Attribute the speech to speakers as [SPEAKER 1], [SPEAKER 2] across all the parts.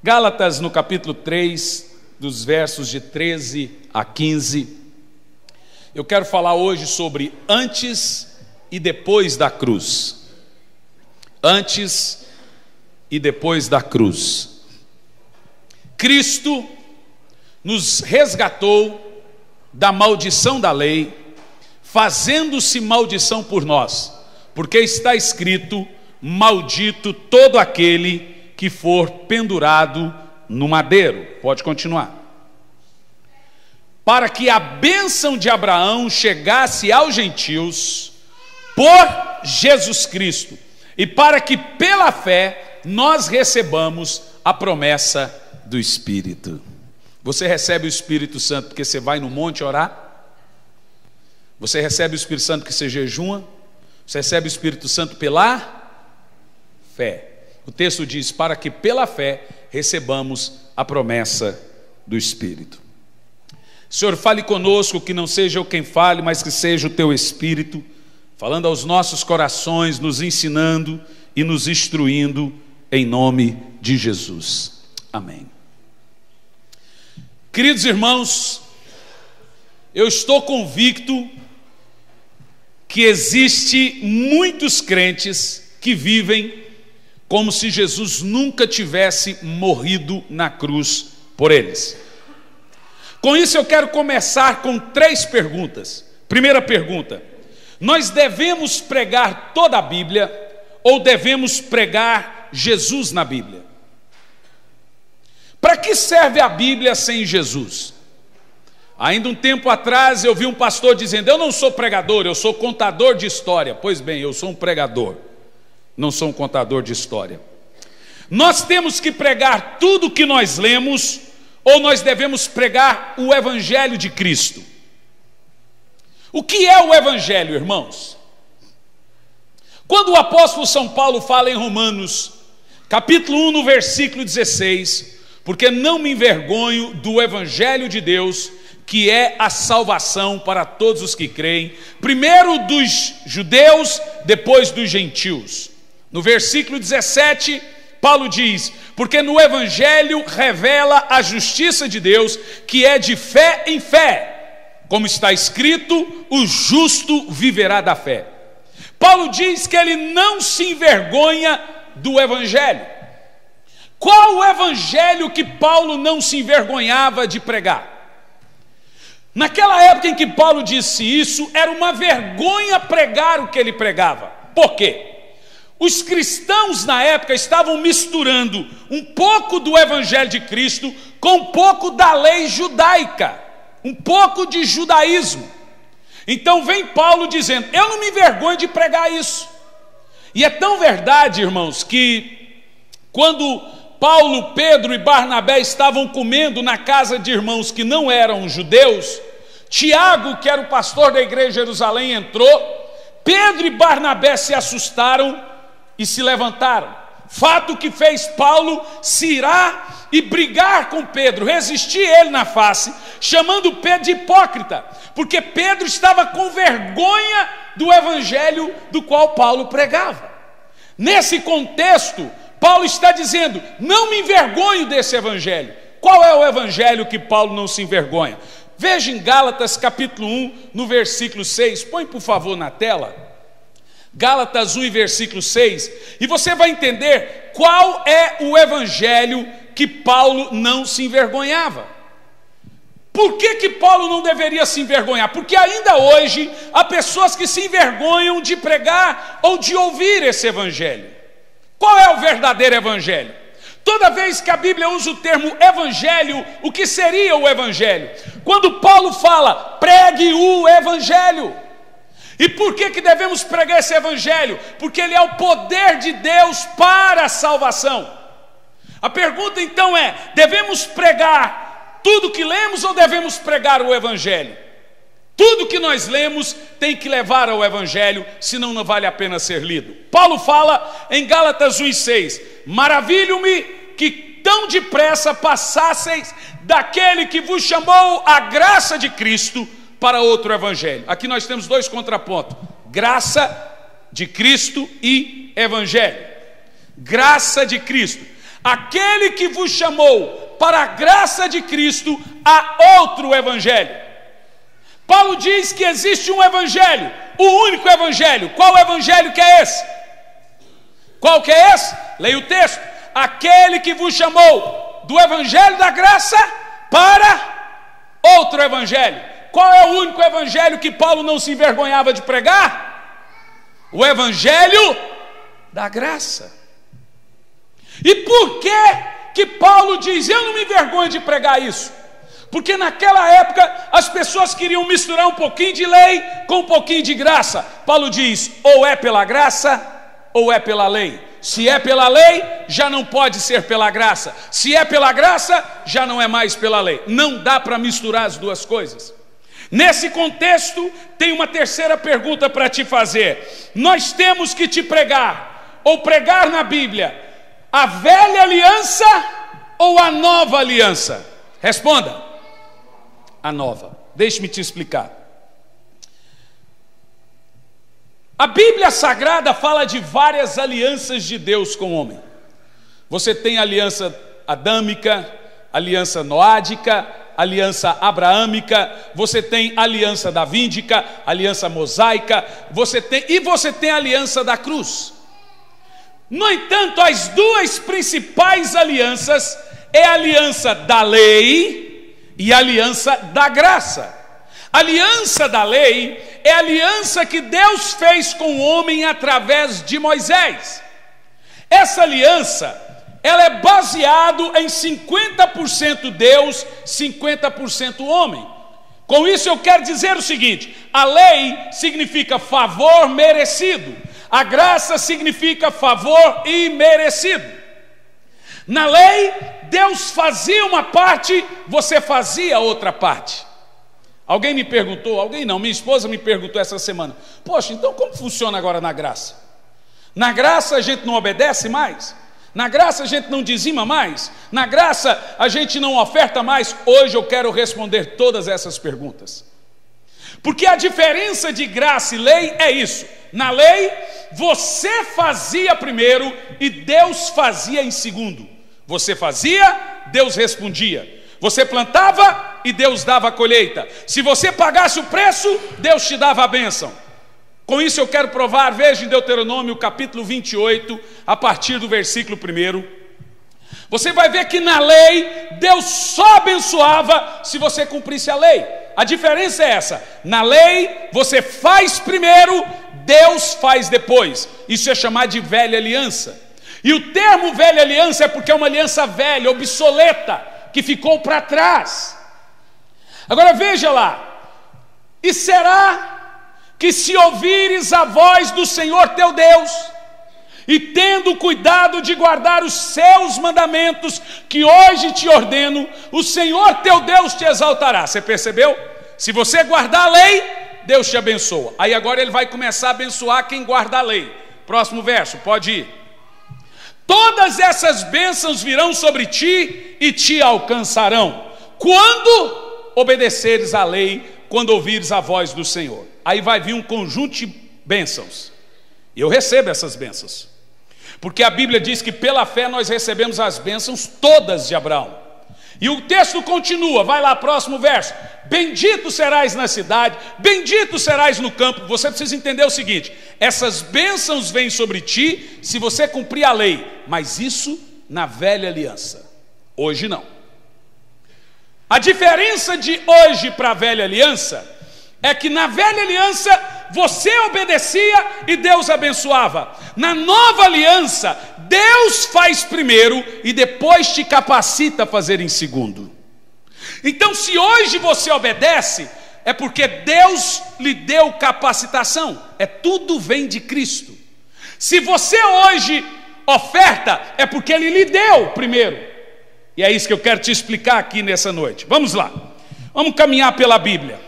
[SPEAKER 1] Gálatas, no capítulo 3, dos versos de 13 a 15. Eu quero falar hoje sobre antes e depois da cruz. Antes e depois da cruz. Cristo nos resgatou da maldição da lei, fazendo-se maldição por nós, porque está escrito: maldito todo aquele que for pendurado no madeiro. Pode continuar. Para que a bênção de Abraão chegasse aos gentios por Jesus Cristo, e para que pela fé nós recebamos a promessa do Espírito. Você recebe o Espírito Santo porque você vai no monte orar? Você recebe o Espírito Santo porque você jejuma? Você recebe o Espírito Santo pela fé. O texto diz: para que pela fé recebamos a promessa do Espírito. Senhor, fale conosco, que não seja eu quem fale, mas que seja o Teu Espírito, falando aos nossos corações, nos ensinando e nos instruindo, em nome de Jesus. Amém. Queridos irmãos, eu estou convicto que existe muitos crentes que vivem como se Jesus nunca tivesse morrido na cruz por eles. Com isso eu quero começar com 3 perguntas. Primeira pergunta: nós devemos pregar toda a Bíblia ou devemos pregar Jesus na Bíblia? Para que serve a Bíblia sem Jesus? Ainda um tempo atrás eu vi um pastor dizendo: eu não sou pregador, eu sou contador de história. Pois bem, eu sou um pregador, não sou um contador de história. Nós temos que pregar tudo o que nós lemos, ou nós devemos pregar o Evangelho de Cristo? O que é o Evangelho, irmãos? Quando o apóstolo São Paulo fala em Romanos, capítulo 1, no versículo 16, porque não me envergonho do Evangelho de Deus, que é a salvação para todos os que creem, primeiro dos judeus, depois dos gentios. No versículo 17, Paulo diz: porque no Evangelho revela a justiça de Deus, que é de fé em fé, como está escrito: o justo viverá da fé. Paulo diz que ele não se envergonha do Evangelho. Qual o Evangelho que Paulo não se envergonhava de pregar? Naquela época em que Paulo disse isso, era uma vergonha pregar o que ele pregava. Por quê? Os cristãos na época estavam misturando um pouco do Evangelho de Cristo com um pouco da lei judaica, um pouco de judaísmo. Então vem Paulo dizendo: eu não me envergonho de pregar isso. E é tão verdade, irmãos, que quando Paulo, Pedro e Barnabé estavam comendo na casa de irmãos que não eram judeus, Tiago, que era o pastor da igreja de Jerusalém, entrou. Pedro e Barnabé se assustaram e se levantaram. Fato que fez Paulo se irar e brigar com Pedro, resistir ele na face, chamando Pedro de hipócrita, porque Pedro estava com vergonha do evangelho do qual Paulo pregava. Nesse contexto, Paulo está dizendo: não me envergonho desse evangelho. Qual é o evangelho que Paulo não se envergonha? Veja em Gálatas capítulo 1, no versículo 6, põe por favor na tela, Gálatas 1 e versículo 6, e você vai entender qual é o evangelho que Paulo não se envergonhava. Por que Paulo não deveria se envergonhar? Porque ainda hoje há pessoas que se envergonham de pregar ou de ouvir esse evangelho. Qual é o verdadeiro evangelho? Toda vez que a Bíblia usa o termo evangelho, o que seria o evangelho? Quando Paulo fala: pregue o evangelho. E por que devemos pregar esse evangelho? Porque ele é o poder de Deus para a salvação. A pergunta então é: devemos pregar tudo que lemos ou devemos pregar o evangelho? Tudo que nós lemos tem que levar ao evangelho, senão não vale a pena ser lido. Paulo fala em Gálatas 1:6: maravilho-me que tão depressa passasseis daquele que vos chamou a graça de Cristo para outro evangelho. Aqui nós temos 2 contrapontos: graça de Cristo e evangelho. Graça de Cristo. Aquele que vos chamou para a graça de Cristo, há outro evangelho. Paulo diz que existe um evangelho, o único evangelho. Qual evangelho que é esse? Qual que é esse? Leia o texto. Aquele que vos chamou do evangelho da graça para outro evangelho. Qual é o único evangelho que Paulo não se envergonhava de pregar? O evangelho da graça. E por que Paulo diz, eu não me envergonho de pregar isso? Porque naquela época as pessoas queriam misturar um pouquinho de lei com um pouquinho de graça. Paulo diz, ou é pela graça ou é pela lei. Se é pela lei, já não pode ser pela graça. Se é pela graça, já não é mais pela lei. Não dá para misturar as duas coisas. Nesse contexto, tem uma terceira pergunta para te fazer. Nós temos que te pregar, ou pregar na Bíblia, a velha aliança ou a nova aliança? Responda. A nova. Deixe-me te explicar. A Bíblia Sagrada fala de várias alianças de Deus com o homem. Você tem a aliança adâmica, aliança noádica, aliança abraâmica, você tem a aliança davídica, aliança mosaica, você tem a aliança da cruz. No entanto, as duas principais alianças é a aliança da lei e a aliança da graça. A aliança da lei é a aliança que Deus fez com o homem através de Moisés. Essa aliança, ela é baseada em 50% Deus, 50% homem. Com isso eu quero dizer o seguinte: a lei significa favor merecido, a graça significa favor imerecido. Na lei, Deus fazia uma parte, você fazia outra parte. Alguém me perguntou, minha esposa me perguntou essa semana, poxa, então como funciona agora na graça? Na graça a gente não obedece mais? Na graça a gente não dizima mais? Na graça a gente não oferta mais? Hoje eu quero responder todas essas perguntas. Porque a diferença de graça e lei é isso. Na lei, você fazia primeiro e Deus fazia em segundo. Você fazia, Deus respondia. Você plantava e Deus dava a colheita. Se você pagasse o preço, Deus te dava a bênção. Com isso eu quero provar, veja em Deuteronômio capítulo 28, a partir do versículo 1. Você vai ver que na lei, Deus só abençoava se você cumprisse a lei. A diferença é essa: na lei, você faz primeiro, Deus faz depois. Isso é chamado de velha aliança. E o termo velha aliança é porque é uma aliança velha, obsoleta, que ficou para trás. Agora veja lá: e será que se ouvires a voz do Senhor teu Deus, e tendo cuidado de guardar os seus mandamentos, que hoje te ordeno, o Senhor teu Deus te exaltará. Você percebeu? Se você guardar a lei, Deus te abençoa. Aí agora ele vai começar a abençoar quem guarda a lei. Próximo verso, pode ir. Todas essas bênçãos virão sobre ti e te alcançarão, quando obedeceres à lei, quando ouvires a voz do Senhor. Aí vai vir um conjunto de bênçãos. E eu recebo essas bênçãos, porque a Bíblia diz que pela fé nós recebemos as bênçãos todas de Abraão. E o texto continua, vai lá, próximo verso. Bendito serás na cidade, bendito serás no campo. Você precisa entender o seguinte: essas bênçãos vêm sobre ti se você cumprir a lei, mas isso na velha aliança. Hoje não. A diferença de hoje para a velha aliança é que na velha aliança você obedecia e Deus abençoava. Na nova aliança, Deus faz primeiro e depois te capacita a fazer em segundo. Então, se hoje você obedece, é porque Deus lhe deu capacitação. Tudo vem de Cristo. Se você hoje oferta, é porque Ele lhe deu primeiro. E é isso que eu quero te explicar aqui nessa noite. Vamos lá, vamos caminhar pela Bíblia.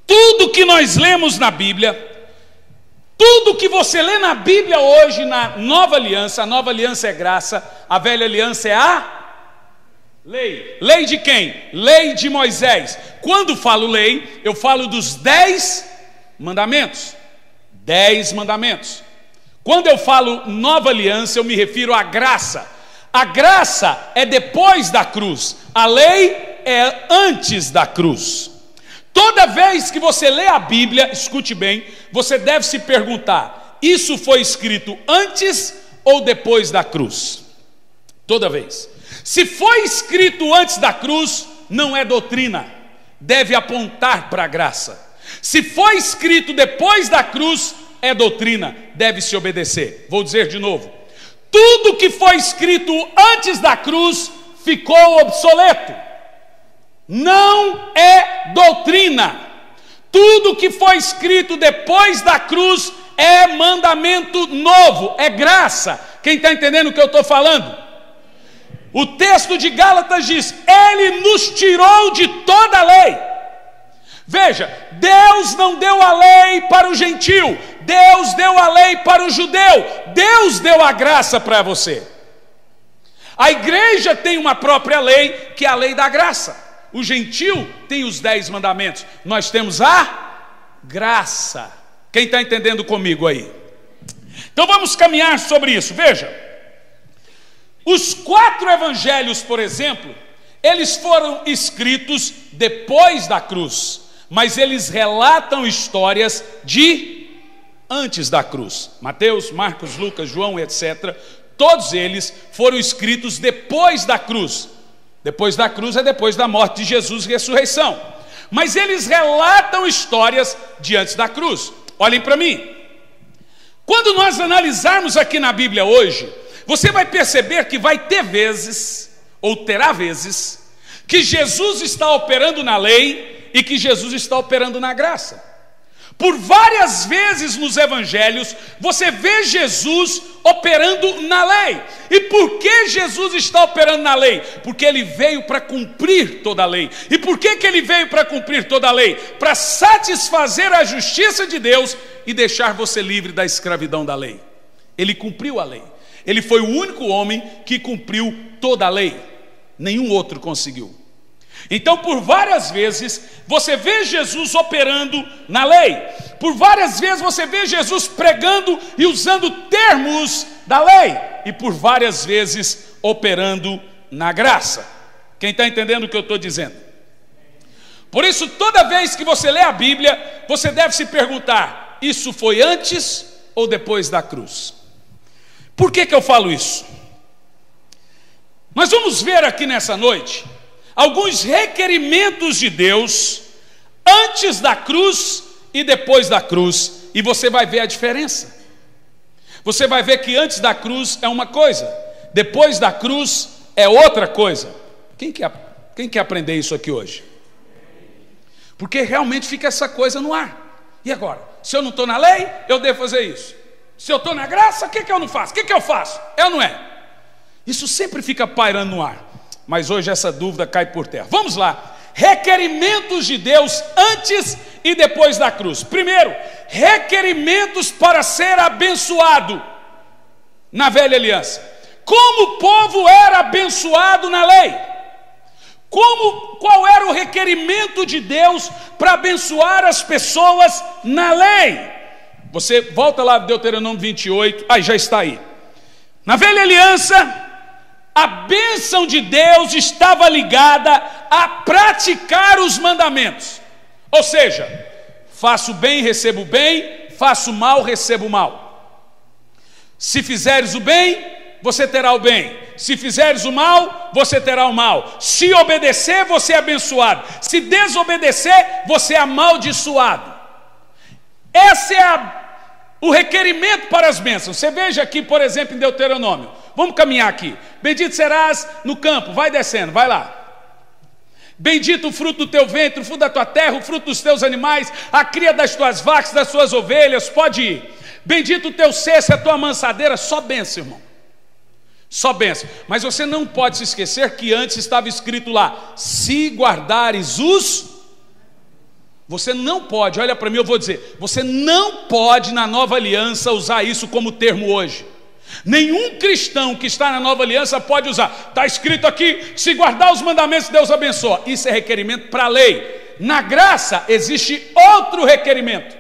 [SPEAKER 1] Tudo que nós lemos na Bíblia, tudo que você lê na Bíblia hoje, na nova aliança, a nova aliança é graça, a velha aliança é a lei. Lei de quem? Lei de Moisés. Quando falo lei, eu falo dos 10 mandamentos. 10 mandamentos. Quando eu falo nova aliança, eu me refiro à graça. A graça é depois da cruz, a lei é antes da cruz. Toda vez que você lê a Bíblia, escute bem, você deve se perguntar: isso foi escrito antes ou depois da cruz? Toda vez. Se foi escrito antes da cruz, não é doutrina, deve apontar para a graça. Se foi escrito depois da cruz, é doutrina, deve se obedecer. Vou dizer de novo: tudo que foi escrito antes da cruz ficou obsoleto, não é doutrina. Tudo que foi escrito depois da cruz é mandamento novo, é graça. Quem está entendendo o que eu estou falando? O texto de Gálatas diz: Ele nos tirou de toda a lei. Veja, Deus não deu a lei para o gentio, Deus deu a lei para o judeu, Deus deu a graça para você. A igreja tem uma própria lei, que é a lei da graça. O gentio tem os 10 mandamentos, nós temos a graça. Quem está entendendo comigo aí? Então vamos caminhar sobre isso. Veja, os 4 evangelhos, por exemplo, eles foram escritos depois da cruz, mas eles relatam histórias de antes da cruz. Mateus, Marcos, Lucas, João, etc. Todos eles foram escritos depois da cruz. Depois da cruz é depois da morte de Jesus e ressurreição. Mas eles relatam histórias de antes da cruz. Olhem para mim. Quando nós analisarmos aqui na Bíblia hoje, você vai perceber que vai ter vezes, ou terá vezes, que Jesus está operando na lei e que Jesus está operando na graça. Por várias vezes nos evangelhos, você vê Jesus operando na lei. E por que Jesus está operando na lei? Porque ele veio para cumprir toda a lei. E por que ele veio para cumprir toda a lei? Para satisfazer a justiça de Deus e deixar você livre da escravidão da lei. Ele cumpriu a lei. Ele foi o único homem que cumpriu toda a lei. Nenhum outro conseguiu. Então, por várias vezes, você vê Jesus operando na lei. Por várias vezes você vê Jesus pregando e usando termos da lei. E por várias vezes operando na graça. Quem está entendendo o que eu estou dizendo? Por isso, toda vez que você lê a Bíblia, você deve se perguntar: isso foi antes ou depois da cruz? Por que eu falo isso? Nós vamos ver aqui nessa noite alguns requerimentos de Deus antes da cruz e depois da cruz, e você vai ver a diferença. Você vai ver que antes da cruz é uma coisa, depois da cruz é outra coisa. Quem quer aprender isso aqui hoje? Porque realmente fica essa coisa no ar. E agora? Se eu não estou na lei, eu devo fazer isso. Se eu estou na graça, o que eu não faço? O que eu faço? É ou não é? Isso sempre fica pairando no ar. Mas hoje essa dúvida cai por terra. Vamos lá. Requerimentos de Deus antes e depois da cruz. Primeiro, requerimentos para ser abençoado na velha aliança. Como o povo era abençoado na lei? Qual era o requerimento de Deus para abençoar as pessoas na lei? Você volta lá no Deuteronômio 28. Já está aí. Na velha aliança, a bênção de Deus estava ligada a praticar os mandamentos. Ou seja, faço bem, recebo bem, faço mal, recebo mal. Se fizeres o bem, você terá o bem. Se fizeres o mal, você terá o mal. Se obedecer, você é abençoado. Se desobedecer, você é amaldiçoado. Esse é o requerimento para as bênçãos. Você veja aqui, por exemplo, em Deuteronômio. Vamos caminhar aqui. Bendito serás no campo. Vai descendo, vai lá. Bendito o fruto do teu ventre, o fruto da tua terra, o fruto dos teus animais, a cria das tuas vacas, das tuas ovelhas. Pode ir. Bendito o teu cesto, a tua amansadeira. Só bênção, irmão. Só bênção. Mas você não pode se esquecer que antes estava escrito lá: se guardares os... Você não pode, olha para mim, eu vou dizer, você não pode na nova aliança usar isso como termo hoje. Nenhum cristão que está na nova aliança pode usar. Está escrito aqui: se guardar os mandamentos, Deus abençoa. Isso é requerimento para a lei. Na graça existe outro requerimento.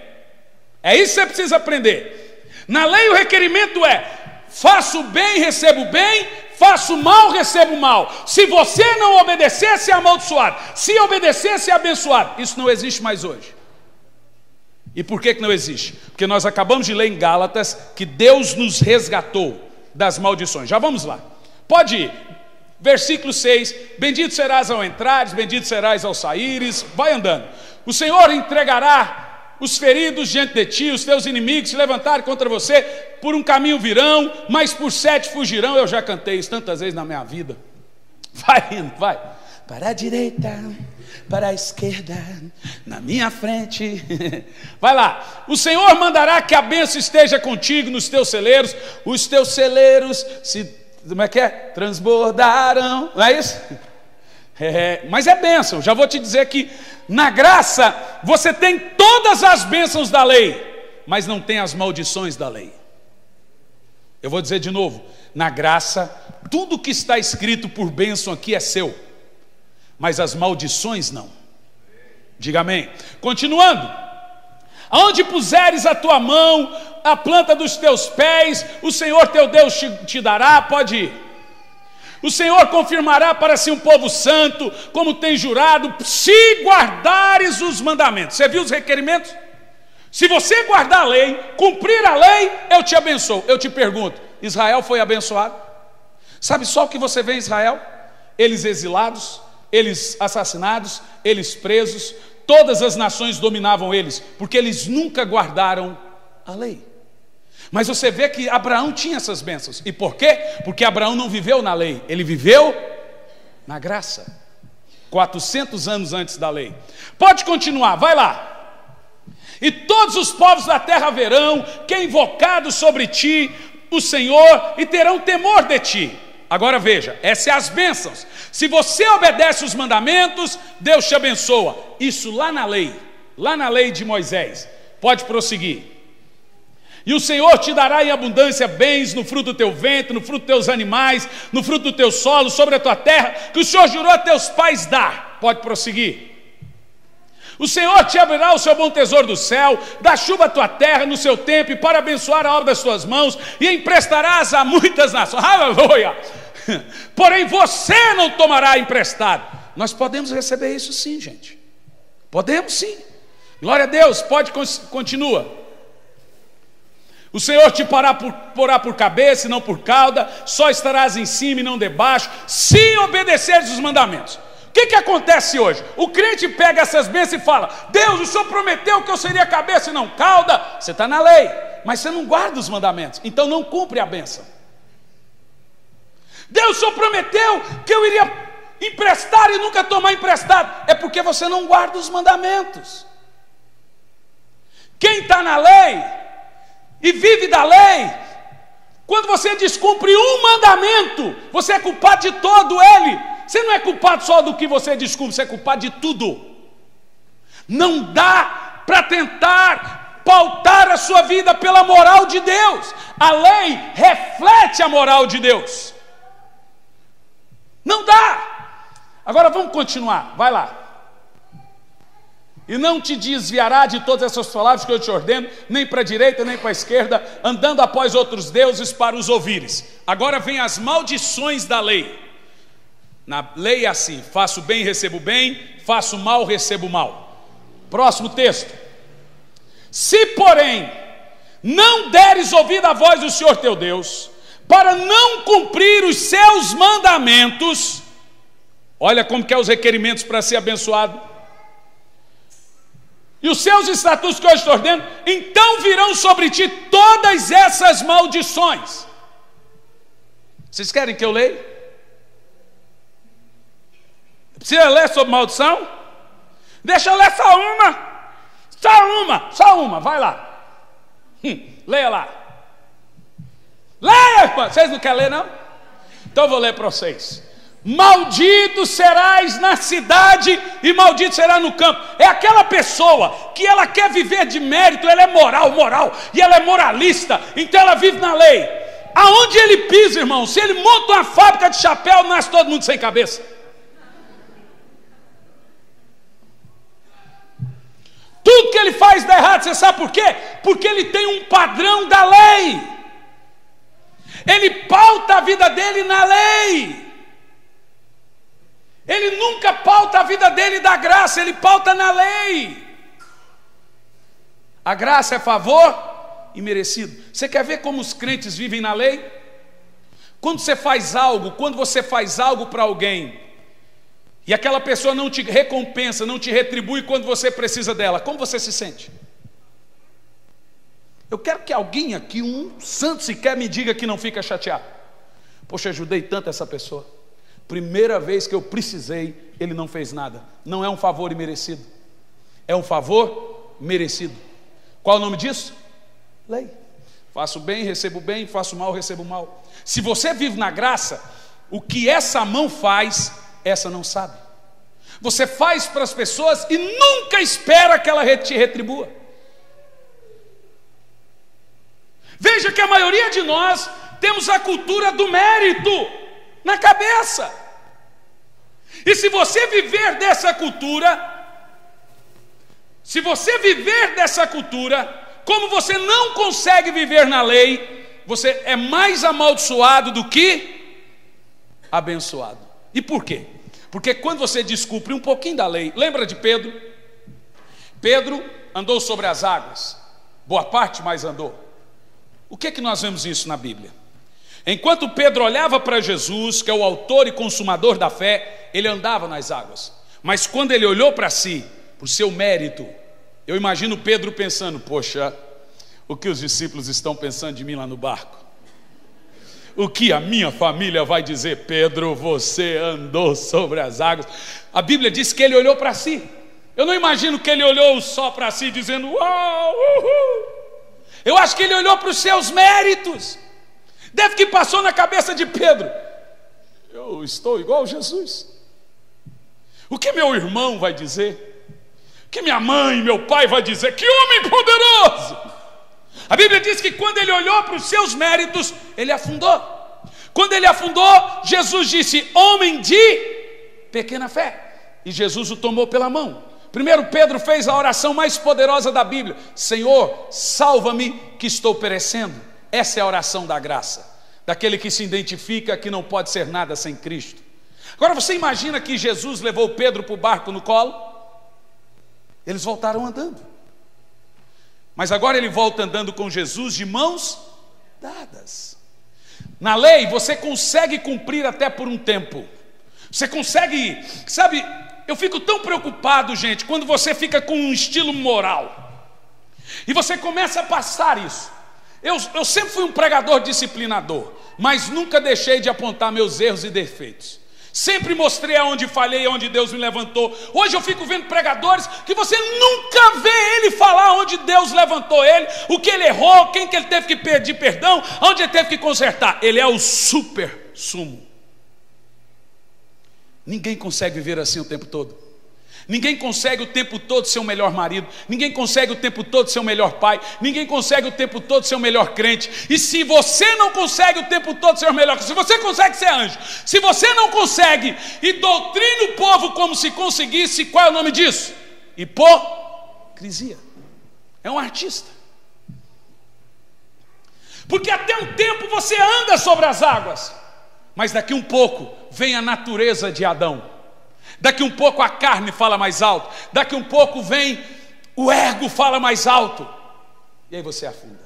[SPEAKER 1] É isso que você precisa aprender. Na lei o requerimento é: faço bem, recebo bem, faço mal, recebo mal. Se você não obedecer, você é amaldiçoado. Se obedecer, você é abençoado. Isso não existe mais hoje. E por que não existe? Porque nós acabamos de ler em Gálatas que Deus nos resgatou das maldições. Já vamos lá. Pode ir. Versículo 6. Bendito serás ao entrares, bendito serás ao saíres. Vai andando. O Senhor entregará os feridos diante de ti, os teus inimigos se levantarem contra você, por um caminho virão, mas por 7 fugirão. Eu já cantei isso tantas vezes na minha vida. Vai indo, vai. Para a direita, para a esquerda, na minha frente. Vai lá. O Senhor mandará que a bênção esteja contigo nos teus celeiros. Os teus celeiros como é que é? Transbordarão. Não é isso? Mas é bênção. Já vou te dizer que na graça você tem todas as bênçãos da lei, mas não tem as maldições da lei. Eu vou dizer de novo. Na graça, tudo que está escrito por bênção aqui é seu, mas as maldições não. Diga amém. Continuando. Aonde puseres a tua mão, a planta dos teus pés, o Senhor teu Deus te dará. Pode ir. O Senhor confirmará para si um povo santo, como tem jurado, se guardares os mandamentos. Você viu os requerimentos? Se você guardar a lei, cumprir a lei, eu te abençoo. Eu te pergunto, Israel foi abençoado? Sabe só o que você vê em Israel? Eles exilados, eles assassinados, eles presos. Todas as nações dominavam eles, porque eles nunca guardaram a lei. Mas você vê que Abraão tinha essas bênçãos. E por quê? Porque Abraão não viveu na lei, ele viveu na graça. 400 anos antes da lei. Pode continuar, vai lá. E todos os povos da terra verão que é invocado sobre ti o Senhor e terão temor de ti. Agora veja, essas são as bênçãos. Se você obedece os mandamentos, Deus te abençoa. Isso lá na lei de Moisés. Pode prosseguir. E o Senhor te dará em abundância bens no fruto do teu ventre, no fruto dos teus animais, no fruto do teu solo, sobre a tua terra, que o Senhor jurou a teus pais dar. Pode prosseguir. O Senhor te abrirá o seu bom tesouro do céu, dá chuva à tua terra no seu tempo, e para abençoar a obra das tuas mãos, e emprestarás a muitas nações. Aleluia! Porém você não tomará emprestado. Nós podemos receber isso sim, gente. Podemos sim. Glória a Deus, continua. O Senhor te porá por cabeça e não por cauda, só estarás em cima e não debaixo, se obedeceres os mandamentos. O que acontece hoje? O crente pega essas bênçãos e fala: Deus, o Senhor prometeu que eu seria cabeça e não cauda. Você está na lei, mas você não guarda os mandamentos, então não cumpre a bênção. Deus, o Senhor prometeu que eu iria emprestar e nunca tomar emprestado. É porque você não guarda os mandamentos. Quem está na lei e vive da lei, quando você descumpre um mandamento, você é culpado de todo ele. Você não é culpado só do que você descumpre, você é culpado de tudo. Não dá para tentar pautar a sua vida pela moral de Deus. A lei reflete a moral de Deus. Não dá. Agora vamos continuar, vai lá. E não te desviará de todas essas palavras que eu te ordeno, nem para a direita, nem para a esquerda, andando após outros deuses para os ouvires. Agora vem as maldições da lei. Na lei é assim: faço bem, recebo bem, faço mal, recebo mal. Próximo texto. Se, porém, não deres ouvido à voz do Senhor teu Deus, para não cumprir os seus mandamentos, olha como que é os requerimentos para ser abençoado, e os seus estatutos que eu estou ordeno, então virão sobre ti todas essas maldições. Vocês querem que eu leia? Precisa ler sobre maldição? Deixa eu ler só uma, vai lá. Leia lá. Leia, irmão. Vocês não querem ler, não? Então eu vou ler para vocês. Maldito serás na cidade e maldito será no campo. É aquela pessoa que ela quer viver de mérito, ela é moral, e ela é moralista, então ela vive na lei. Aonde ele pisa, irmão, se ele monta uma fábrica de chapéu, nasce todo mundo sem cabeça. Tudo que ele faz dá errado, você sabe por quê? Porque ele tem um padrão da lei. Ele pauta a vida dele na lei. Ele nunca pauta a vida dele da graça, ele pauta na lei. A graça é favor imerecido. Você quer ver como os crentes vivem na lei? Quando você faz algo para alguém, e aquela pessoa não te recompensa, não te retribui quando você precisa dela, como você se sente? Eu quero que alguém aqui, um santo sequer, me diga que não fica chateado. Poxa, ajudei tanto essa pessoa. Primeira vez que eu precisei, ele não fez nada. Não é um favor imerecido, é um favor merecido. Qual o nome disso? Lei. Faço bem, recebo bem, faço mal, recebo mal. Se você vive na graça, o que essa mão faz, essa não sabe. Você faz para as pessoas e nunca espera que ela te retribua. Veja que a maioria de nós temos a cultura do mérito na cabeça. E se você viver dessa cultura, como você não consegue viver na lei, você é mais amaldiçoado do que abençoado. E por quê? Porque quando você descumpre um pouquinho da lei, lembra de Pedro? Pedro andou sobre as águas, boa parte mais andou. O que é que nós vemos isso na Bíblia? Enquanto Pedro olhava para Jesus, que é o autor e consumador da fé, ele andava nas águas. Mas quando ele olhou para si, por seu mérito, eu imagino Pedro pensando: poxa, o que os discípulos estão pensando de mim lá no barco? O que a minha família vai dizer? Pedro, você andou sobre as águas. A Bíblia diz que ele olhou para si. Eu não imagino que ele olhou só para si dizendo: uau, uhul. Eu acho que ele olhou para os seus méritos. Deve que passou na cabeça de Pedro: eu estou igual a Jesus. O que meu irmão vai dizer? O que minha mãe e meu pai vai dizer? Que homem poderoso! A Bíblia diz que quando ele olhou para os seus méritos, ele afundou. Quando ele afundou, Jesus disse: homem de pequena fé. E Jesus o tomou pela mão. Primeiro Pedro fez a oração mais poderosa da Bíblia: Senhor, salva-me que estou perecendo. Essa é a oração da graça, daquele que se identifica que não pode ser nada sem Cristo. Agora você imagina que Jesus levou Pedro para o barco no colo? Eles voltaram andando. Mas agora ele volta andando com Jesus de mãos dadas. Na lei você consegue cumprir até por um tempo. Você consegue, sabe, eu fico tão preocupado, gente, quando você fica com um estilo moral e você começa a passar isso. Eu sempre fui um pregador disciplinador, mas nunca deixei de apontar meus erros e defeitos. Sempre mostrei aonde falhei, aonde Deus me levantou. Hoje eu fico vendo pregadores que você nunca vê ele falar onde Deus levantou ele, o que ele errou, quem que ele teve que pedir perdão, onde ele teve que consertar. Ele é o super sumo. Ninguém consegue viver assim o tempo todo. Ninguém consegue o tempo todo ser o melhor marido. Ninguém consegue o tempo todo ser o melhor pai. Ninguém consegue o tempo todo ser o melhor crente. E se você não consegue o tempo todo ser o melhor, se você consegue ser anjo, se você não consegue e doutrina o povo como se conseguisse, qual é o nome disso? Hipocrisia. É um artista. Porque até um tempo você anda sobre as águas, mas daqui um pouco vem a natureza de Adão. Daqui um pouco a carne fala mais alto. Daqui um pouco vem o ego fala mais alto. E aí você afunda.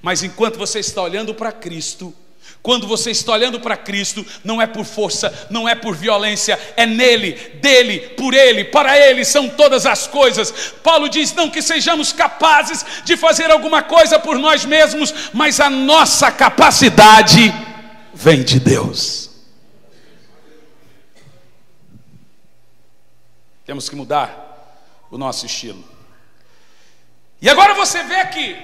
[SPEAKER 1] Mas enquanto você está olhando para Cristo, quando você está olhando para Cristo, não é por força, não é por violência, é nele, dele, por ele, para ele são todas as coisas. Paulo diz: não que sejamos capazes de fazer alguma coisa por nós mesmos, mas a nossa capacidade vem de Deus. Temos que mudar o nosso estilo. E agora você vê que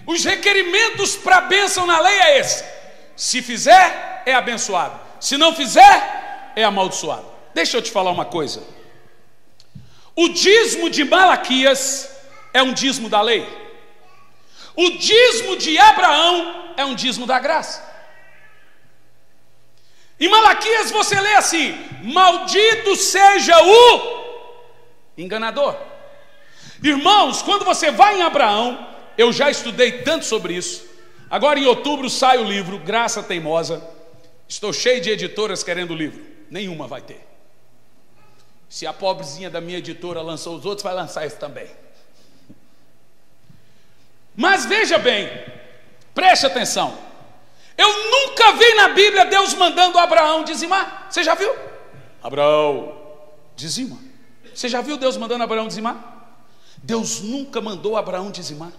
[SPEAKER 1] os requerimentos para a bênção na lei é esse: se fizer, é abençoado; se não fizer, é amaldiçoado. Deixa eu te falar uma coisa. O dízimo de Malaquias é um dízimo da lei. O dízimo de Abraão é um dízimo da graça. Em Malaquias você lê assim: maldito seja o enganador. Irmãos, quando você vai em Abraão, eu já estudei tanto sobre isso. Agora em outubro sai o livro Graça Teimosa. Estou cheio de editoras querendo o livro. Nenhuma vai ter. Se a pobrezinha da minha editora lançou os outros, vai lançar esse também. Mas veja bem, preste atenção. Eu nunca vi na Bíblia Deus mandando Abraão dizimar. Você já viu? Abraão, dizima. Você já viu Deus mandando Abraão dizimar? Deus nunca mandou Abraão dizimar.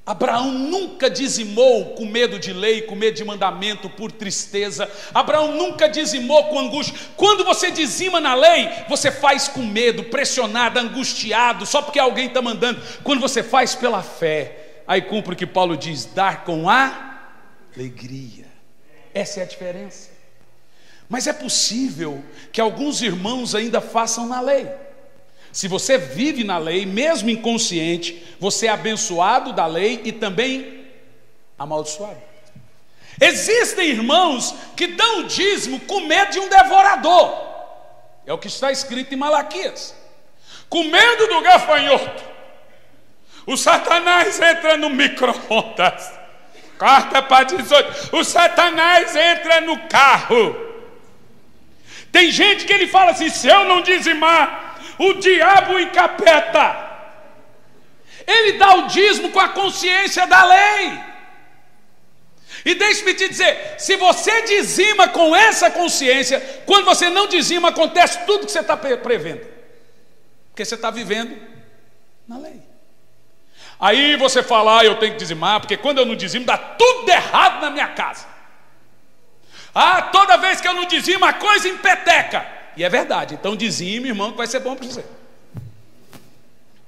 [SPEAKER 1] Abraão nunca dizimou com medo de lei, com medo de mandamento, por tristeza. Abraão nunca dizimou com angústia. Quando você dizima na lei, você faz com medo, pressionado, angustiado, só porque alguém está mandando. Quando você faz pela fé, aí cumpre o que Paulo diz: dar com alegria. Essa é a diferença. Mas é possível que alguns irmãos ainda façam na lei. Se você vive na lei, mesmo inconsciente, você é abençoado da lei e também amaldiçoado. Existem irmãos que dão o dízimo com medo de um devorador. É o que está escrito em Malaquias. Com medo do gafanhoto. O Satanás entra no micro-ondas. Corta para 18. O Satanás entra no carro. Tem gente que ele fala assim: se eu não dizimar, o diabo encapeta. Ele dá o dízimo com a consciência da lei. E deixe-me te dizer, se você dizima com essa consciência, quando você não dizima, acontece tudo que você está prevendo, porque você está vivendo na lei. Aí você fala: eu tenho que dizimar, porque quando eu não dizimo, dá tudo errado na minha casa. Toda vez que eu não dizimo, a coisa empeteca. E é verdade. Então dizime, irmão, que vai ser bom para você,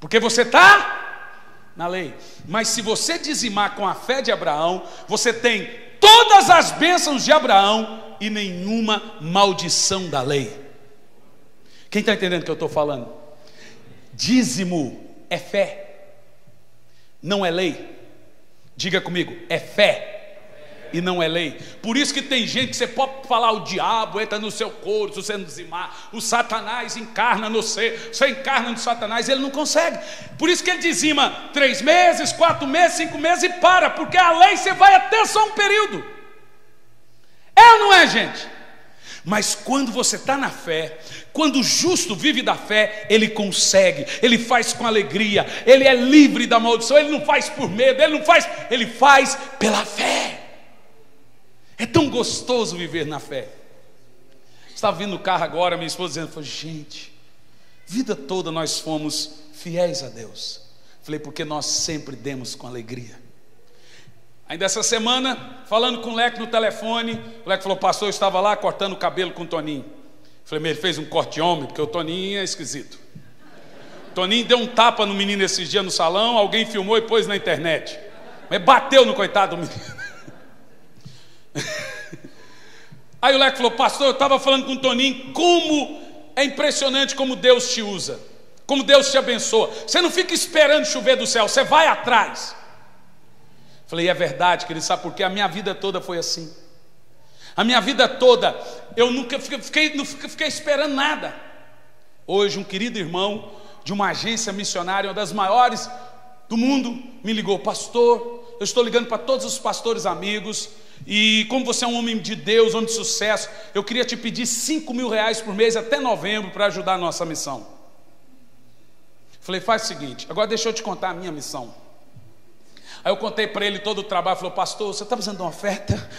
[SPEAKER 1] porque você está na lei. Mas se você dizimar com a fé de Abraão, você tem todas as bênçãos de Abraão e nenhuma maldição da lei. Quem está entendendo o que eu estou falando? Dízimo é fé, não é lei. Diga comigo: é fé e não é lei. Por isso que tem gente que você pode falar: o diabo entra no seu corpo se você não dizimar, o Satanás encarna no você encarna no Satanás, ele não consegue. Por isso que ele dizima 3 meses, 4 meses, 5 meses e para, porque a lei você vai até só um período. É ou não é, gente? Mas quando você está na fé, quando o justo vive da fé, ele consegue, ele faz com alegria, ele é livre da maldição, ele não faz por medo, ele faz pela fé. É tão gostoso viver na fé. Estava vindo no carro agora, minha esposa dizendo: gente, vida toda nós fomos fiéis a Deus. Falei: porque nós sempre demos com alegria. Ainda essa semana, falando com o Leque no telefone, o Leque falou: pastor, eu estava lá cortando o cabelo com o Toninho. Falei: mas ele fez um corte de homem, porque o Toninho é esquisito. O Toninho deu um tapa no menino esses dias no salão, alguém filmou e pôs na internet, mas bateu no coitado do menino. Aí o Leque falou: pastor, eu estava falando com o Toninho, como é impressionante como Deus te usa, como Deus te abençoa. Você não fica esperando chover do céu, você vai atrás. Falei: é verdade, querido, sabe por quê? A minha vida toda foi assim. A minha vida toda, eu nunca fiquei esperando nada. Hoje um querido irmão de uma agência missionária, uma das maiores do mundo, me ligou: pastor, eu estou ligando para todos os pastores amigos, e como você é um homem de Deus, homem de sucesso, eu queria te pedir R$5.000 por mês até novembro para ajudar a nossa missão. Falei: faz o seguinte, agora deixa eu te contar a minha missão. Aí eu contei para ele todo o trabalho. Falou: pastor, você está precisando de uma oferta?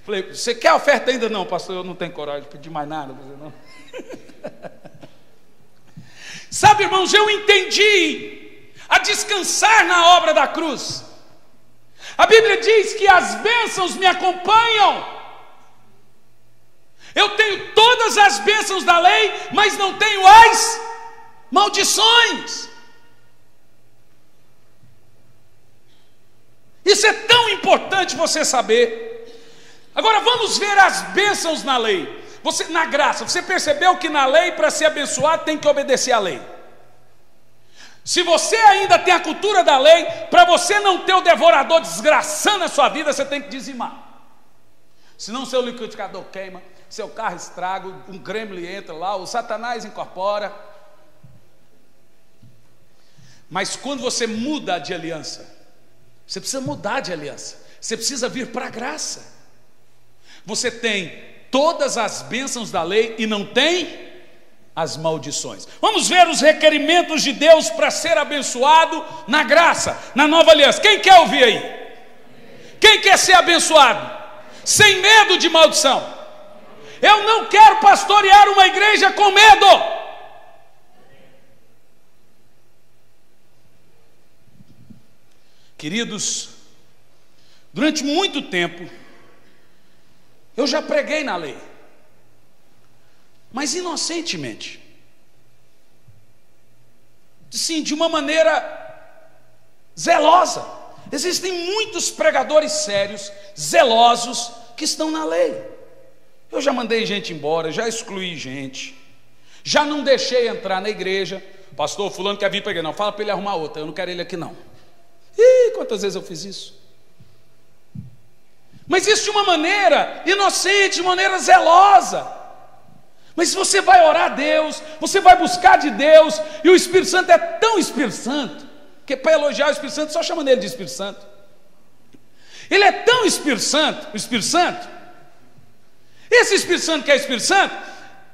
[SPEAKER 1] Falei: você quer oferta ainda? Não, pastor, eu não tenho coragem de pedir mais nada para você, não. Sabe, irmãos, eu entendi a descansar na obra da cruz. A Bíblia diz que as bênçãos me acompanham. Eu tenho todas as bênçãos da lei, mas não tenho as maldições. Isso é tão importante você saber. Agora vamos ver as bênçãos na lei. Na graça, você percebeu que na lei, para ser abençoado, tem que obedecer à lei. Se você ainda tem a cultura da lei, para você não ter o devorador desgraçando a sua vida, você tem que dizimar. Senão seu liquidificador queima, seu carro estraga, um gremlin entra lá, o Satanás incorpora. Mas quando você muda de aliança, você precisa mudar de aliança, você precisa vir para a graça. Você tem todas as bênçãos da lei e não tem as maldições. Vamos ver os requerimentos de Deus para ser abençoado na graça, na nova aliança. Quem quer ouvir aí? Quem quer ser abençoado? Sem medo de maldição. Eu não quero pastorear uma igreja com medo. Queridos, durante muito tempo, eu já preguei na lei, mas inocentemente, sim, de uma maneira zelosa. Existem muitos pregadores sérios, zelosos, que estão na lei. Eu já mandei gente embora, já excluí gente, já não deixei entrar na igreja. Pastor, fulano quer vir para a igreja, não, fala para ele arrumar outra, eu não quero ele aqui não. Ih, quantas vezes eu fiz isso? Mas isso de uma maneira inocente, de maneira zelosa. Mas se você vai orar a Deus, você vai buscar de Deus, e o Espírito Santo é tão Espírito Santo, que para elogiar o Espírito Santo, só chama ele de Espírito Santo. Ele é tão Espírito Santo, o Espírito Santo. Esse Espírito Santo que é Espírito Santo,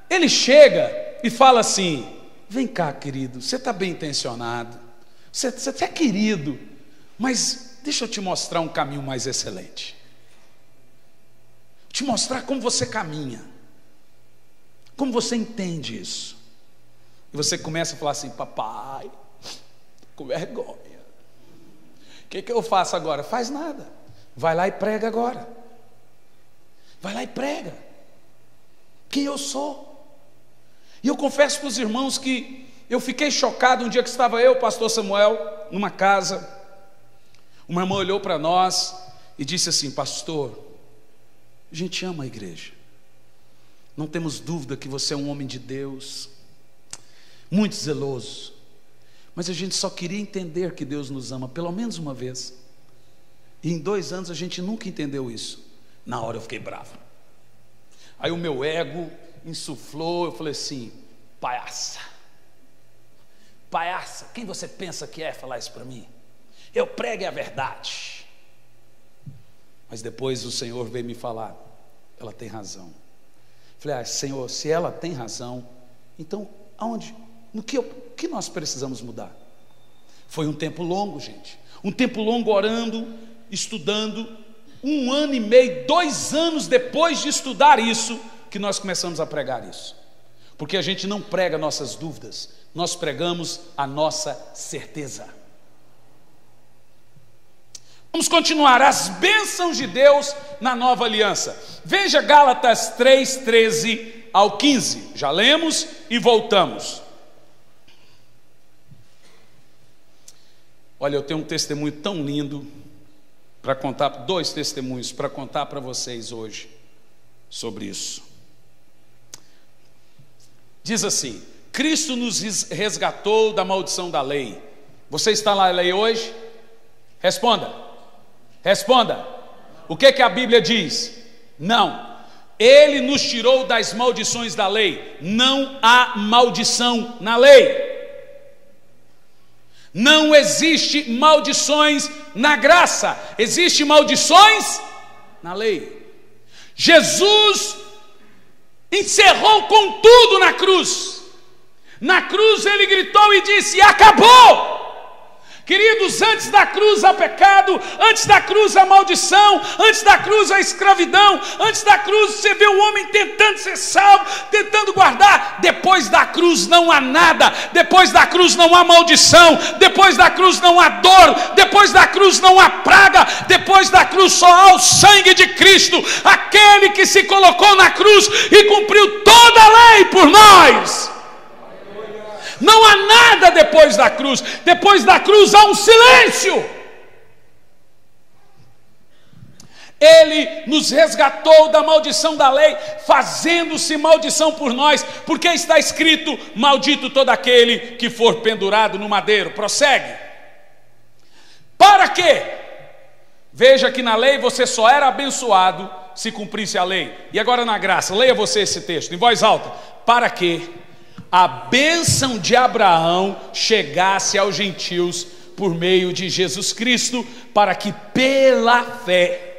[SPEAKER 1] ele chega e fala assim: vem cá, querido, você está bem intencionado, você é querido, mas deixa eu te mostrar um caminho mais excelente. Te mostrar como você caminha, como você entende isso. E você começa a falar assim: papai, com vergonha, o que eu faço agora? Faz nada, vai lá e prega agora. Vai lá e prega quem eu sou. E eu confesso para os irmãos que eu fiquei chocado um dia que estava eu, o pastor Samuel, numa casa. Uma irmã olhou para nós e disse assim: pastor, a gente ama a igreja, não temos dúvida que você é um homem de Deus, muito zeloso, mas a gente só queria entender que Deus nos ama pelo menos uma vez, e em 2 anos a gente nunca entendeu isso. Na hora eu fiquei bravo, aí o meu ego insuflou, eu falei assim: palhaça, quem você pensa que é falar isso para mim? Eu prego a verdade. Mas depois o Senhor veio me falar: ela tem razão. Falei: Senhor, se ela tem razão, então aonde, o que nós precisamos mudar? Foi um tempo longo, gente, um tempo longo orando, estudando. 1 ano e meio, 2 anos depois de estudar isso, que nós começamos a pregar isso. Porque a gente não prega nossas dúvidas, nós pregamos a nossa certeza. Vamos continuar, as bênçãos de Deus na nova aliança. Veja Gálatas 3, 13 ao 15. Já lemos e voltamos. Olha, eu tenho um testemunho tão lindo para contar, 2 testemunhos para contar para vocês hoje sobre isso. Diz assim: Cristo nos resgatou da maldição da lei. Você está na lei hoje? Responda. O que a Bíblia diz? Não. Ele nos tirou das maldições da lei. Não há maldição na lei. Não existe maldições na graça, existe maldições na lei. Jesus encerrou com tudo na cruz. Na cruz ele gritou e disse: acabou! Queridos, antes da cruz há pecado, antes da cruz há maldição, antes da cruz há escravidão, antes da cruz você vê o homem tentando ser salvo, tentando guardar. Depois da cruz não há nada, depois da cruz não há maldição, depois da cruz não há dor, depois da cruz não há praga, depois da cruz só há o sangue de Cristo, aquele que se colocou na cruz e cumpriu toda a lei por nós. Não há nada depois da cruz. Depois da cruz há um silêncio. Ele nos resgatou da maldição da lei, fazendo-se maldição por nós, porque está escrito: maldito todo aquele que for pendurado no madeiro. Prossegue. Para quê? Veja que na lei você só era abençoado se cumprisse a lei. E agora na graça, leia você esse texto em voz alta. Para que, a bênção de Abraão chegasse aos gentios por meio de Jesus Cristo, para que pela fé...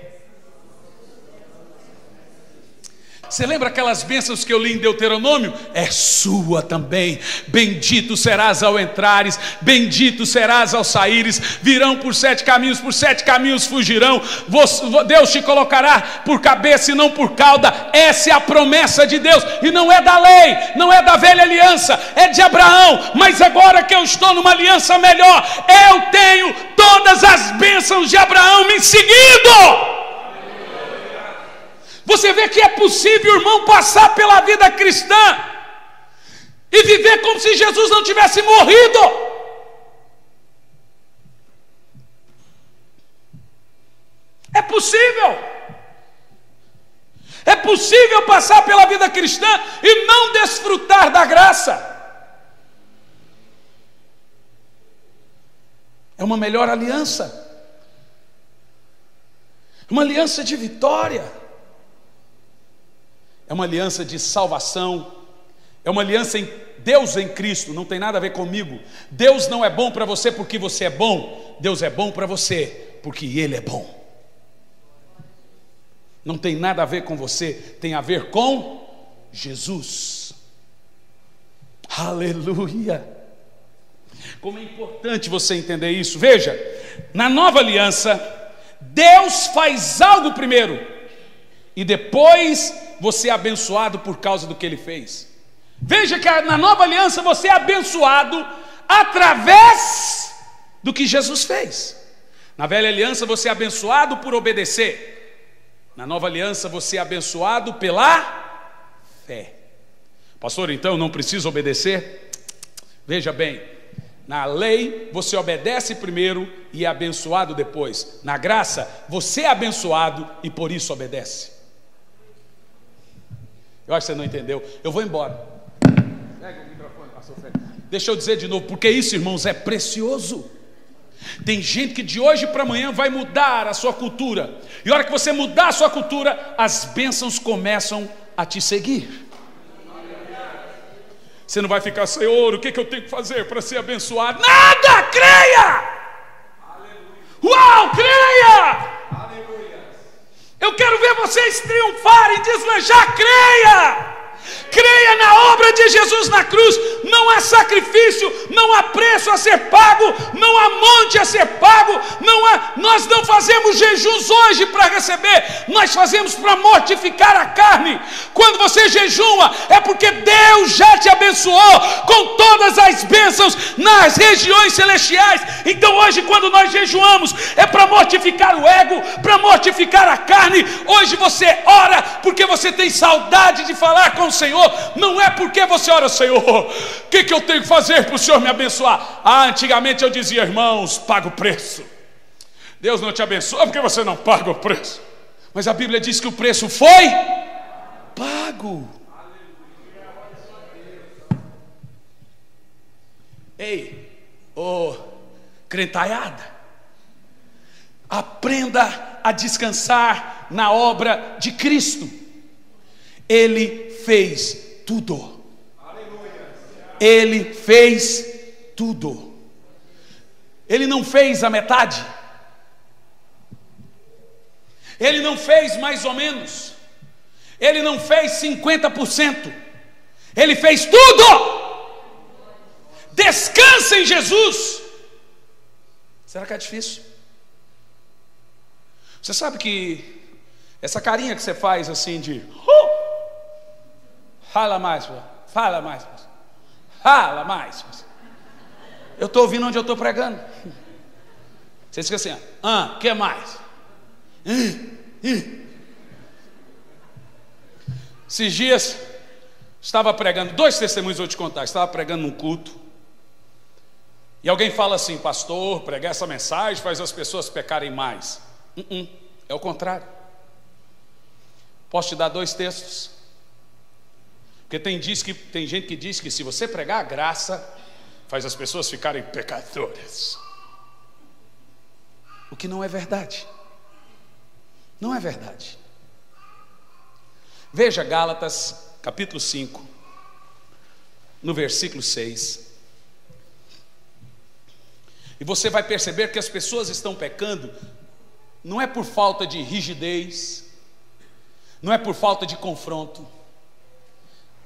[SPEAKER 1] Você lembra aquelas bênçãos que eu li em Deuteronômio? É sua também. Bendito serás ao entrares, bendito serás ao saíres. Virão por 7 caminhos fugirão. Deus te colocará por cabeça e não por cauda. Essa é a promessa de Deus. E não é da lei, não é da velha aliança, é de Abraão. Mas agora que eu estou numa aliança melhor, eu tenho todas as bênçãos de Abraão me seguindo. Você vê que é possível, irmão, passar pela vida cristã e viver como se Jesus não tivesse morrido. É possível. É possível passar pela vida cristã e não desfrutar da graça. É uma melhor aliança. Uma aliança de vitória. É uma aliança de salvação, é uma aliança em Deus em Cristo, não tem nada a ver comigo. Deus não é bom para você porque você é bom, Deus é bom para você porque Ele é bom. Não tem nada a ver com você, tem a ver com Jesus. Aleluia! Como é importante você entender isso. Veja, na nova aliança, Deus faz algo primeiro e depois você é abençoado por causa do que Ele fez. Veja que na nova aliança você é abençoado através do que Jesus fez. Na velha aliança você é abençoado por obedecer. Na nova aliança você é abençoado pela fé. Pastor, então não precisa obedecer? Veja bem, na lei você obedece primeiro e é abençoado depois. Na graça você é abençoado e por isso obedece. Eu acho que você não entendeu. Eu vou embora. Pega o microfone, pastor Félix. Deixa eu dizer de novo, porque isso, irmãos, é precioso. Tem gente que de hoje para amanhã vai mudar a sua cultura. E a hora que você mudar a sua cultura, as bênçãos começam a te seguir. Você não vai ficar, Senhor, o que eu tenho que fazer para ser abençoado? Nada, creia! Uau, creia! Eu quero ver vocês triunfarem, deslanchar, creia! Creia na obra de Jesus na cruz. Não há sacrifício, não há preço a ser pago, não há monte a ser pago, nós não fazemos jejuns hoje para receber, nós fazemos para mortificar a carne. Quando você jejua é porque Deus já te abençoou com todas as bênçãos nas regiões celestiais. Então hoje quando nós jejuamos é para mortificar o ego, para mortificar a carne. Hoje você ora porque você tem saudade de falar com o Senhor, não é porque você ora, Senhor, o que eu tenho que fazer para o Senhor me abençoar? Antigamente eu dizia, irmãos, paga o preço. Deus não te abençoa porque você não paga o preço. Mas a Bíblia diz que o preço foi pago. Ei, crentaiada, aprenda a descansar na obra de Cristo. Ele fez tudo. Ele fez tudo. Ele não fez a metade. Ele não fez mais ou menos. Ele não fez 50%. Ele fez tudo. Descansa em Jesus. Será que é difícil? Você sabe que essa carinha que você faz assim de fala mais, fala mais, fala mais. Eu estou ouvindo onde eu estou pregando. Você fica assim, que mais? Esses dias estava pregando, 2 testemunhos eu vou te contar. Estava pregando num culto e alguém fala assim, pastor, pregar essa mensagem faz as pessoas pecarem mais. É o contrário. Posso te dar 2 textos? Porque tem gente que diz que se você pregar a graça, faz as pessoas ficarem pecadoras. O que não é verdade. Não é verdade. Veja Gálatas, capítulo 5, no versículo 6. E você vai perceber que as pessoas estão pecando, não é por falta de rigidez, não é por falta de confronto.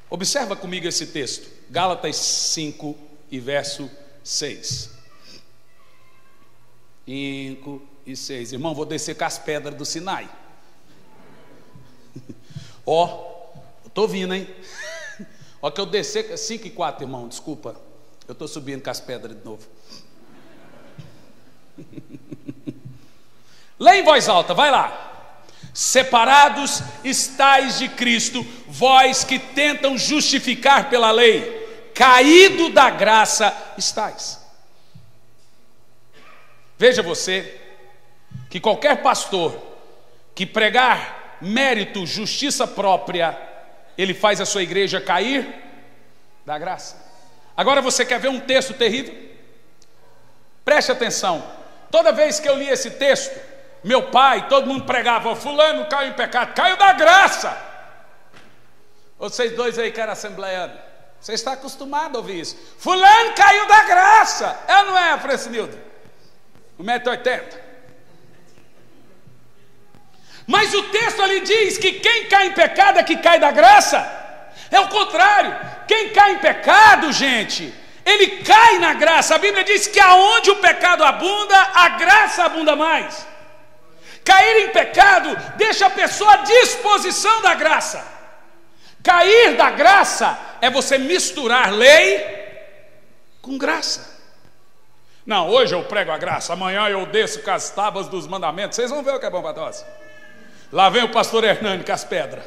[SPEAKER 1] Observa comigo esse texto, Gálatas 5 e verso 6. 5 e 6. Irmão, vou descer com as pedras do Sinai. Ó, eu tô vindo, hein? Ó, que eu descer, 5 e 4, irmão, desculpa. Eu tô subindo com as pedras de novo. Lê em voz alta, vai lá. Separados estais de Cristo, vós que tentam justificar pela lei, caído da graça estais. Veja você, que qualquer pastor que pregar mérito, justiça própria, ele faz a sua igreja cair da graça. Agora você quer ver um texto terrível? Preste atenção. Toda vez que eu li esse texto, meu pai, todo mundo pregava, fulano caiu em pecado, caiu da graça. Vocês dois aí que eram assembleanos, você está acostumado a ouvir isso. Fulano caiu da graça. É ou não é, Francinildo? 1,80 m. Mas o texto ali diz que quem cai em pecado é que cai da graça. É o contrário. Quem cai em pecado, gente, ele cai na graça. A Bíblia diz que aonde o pecado abunda, a graça abunda mais. Cair em pecado deixa a pessoa à disposição da graça. Cair da graça é você misturar lei com graça. Não, hoje eu prego a graça, amanhã eu desço com as tábuas dos mandamentos. Vocês vão ver o que é bom para nós. Lá vem o pastor Hernani com as pedras.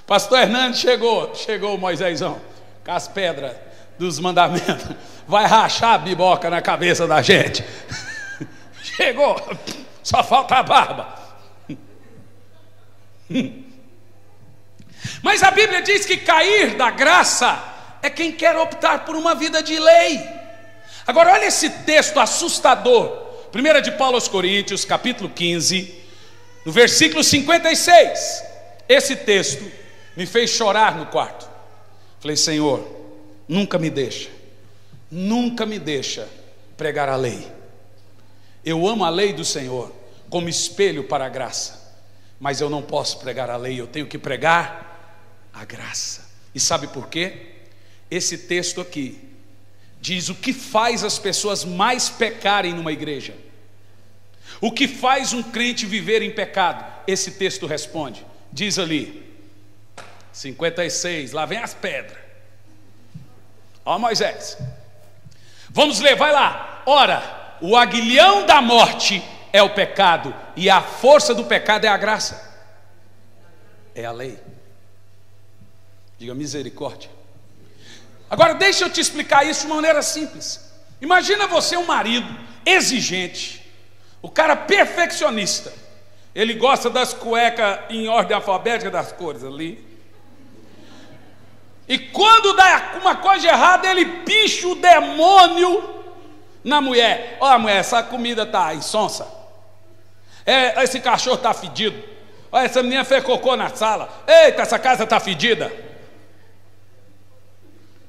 [SPEAKER 1] Pastor Hernani chegou o Moisésão com as pedras dos mandamentos. Vai rachar a biboca na cabeça da gente. Chegou, só falta a barba. Mas a Bíblia diz que cair da graça é quem quer optar por uma vida de lei. Agora olha esse texto assustador. 1 de Paulo aos Coríntios, capítulo 15, no versículo 56. Esse texto me fez chorar no quarto. Falei, Senhor, nunca me deixa pregar a lei. Eu amo a lei do Senhor como espelho para a graça, mas eu não posso pregar a lei, eu tenho que pregar a graça. E sabe por quê? Esse texto aqui diz o que faz as pessoas mais pecarem numa igreja. O que faz um crente viver em pecado? Esse texto responde. Diz ali, 56, lá vem as pedras. Ó Moisés, vamos ler, vai lá. Ora, o aguilhão da morte é o pecado, e a força do pecado é a graça. É a lei. Diga misericórdia. Agora deixa eu te explicar isso de uma maneira simples. Imagina você um marido exigente, o cara perfeccionista. Ele gosta das cuecas em ordem alfabética das cores ali. E quando dá uma coisa errada, ele picha o demônio na mulher. Ó, mulher, essa comida tá insonsa. Esse cachorro tá fedido. Ó, essa menina fez cocô na sala. Eita, essa casa tá fedida.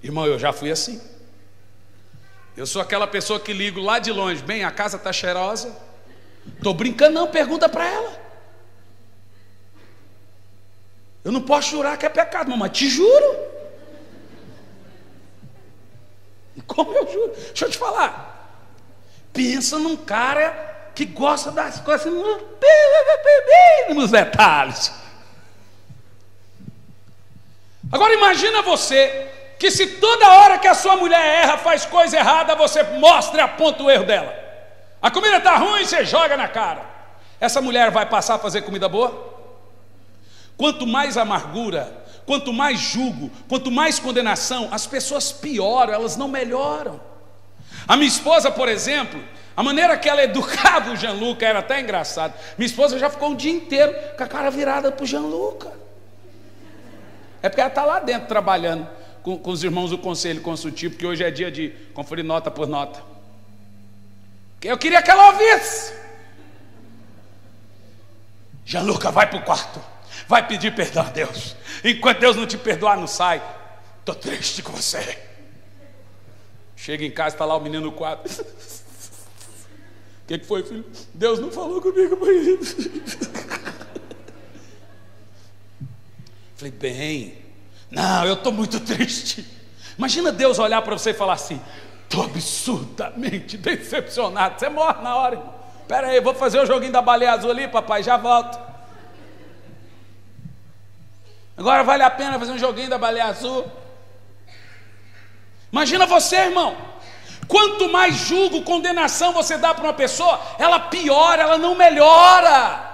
[SPEAKER 1] Irmão, eu já fui assim. Eu sou aquela pessoa que ligo lá de longe. Bem, a casa tá cheirosa. Tô brincando não, pergunta para ela. Eu não posso jurar que é pecado, mas te juro. E como eu juro? Deixa eu te falar. Pensa num cara que gosta das coisas nos detalhes. Agora imagina você que se toda hora que a sua mulher erra, faz coisa errada, você mostra e aponta o erro dela. A comida está ruim, você joga na cara. Essa mulher vai passar a fazer comida boa? Quanto mais amargura, quanto mais julgo, quanto mais condenação, as pessoas pioram, elas não melhoram. A minha esposa, por exemplo, a maneira que ela educava o Gianluca era até engraçado. Minha esposa já ficou um dia inteiro com a cara virada para o Gianluca. É porque ela está lá dentro trabalhando com os irmãos do conselho consultivo, porque hoje é dia de conferir nota por nota. Eu queria que ela ouvisse. Gianluca, vai para o quarto. Vai pedir perdão a Deus. Enquanto Deus não te perdoar, não sai. Estou triste com você. Chega em casa, está lá o menino no quarto. O que foi, filho? Deus não falou comigo, mãe. Falei, bem, não, eu estou muito triste. Imagina Deus olhar para você e falar assim: estou absurdamente decepcionado. Você morre na hora, irmão. Espera aí, vou fazer o joguinho da baleia azul ali, papai, já volto. Agora vale a pena fazer um joguinho da baleia azul. Imagina você, irmão. Quanto mais julgo, condenação você dá para uma pessoa, ela piora, ela não melhora.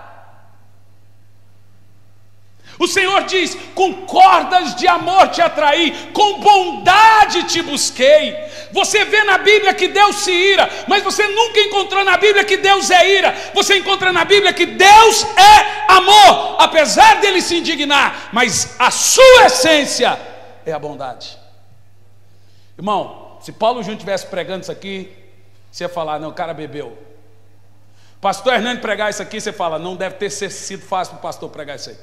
[SPEAKER 1] O Senhor diz: com cordas de amor te atraí, com bondade te busquei. Você vê na Bíblia que Deus se ira, mas você nunca encontrou na Bíblia que Deus é ira. Você encontra na Bíblia que Deus é amor, apesar dele se indignar, mas a sua essência é a bondade. Irmão, se Paulo Júnior estivesse pregando isso aqui, você ia falar: não, o cara bebeu. Pastor Hernani pregar isso aqui, você fala: não deve ter sido fácil para o pastor pregar isso aí.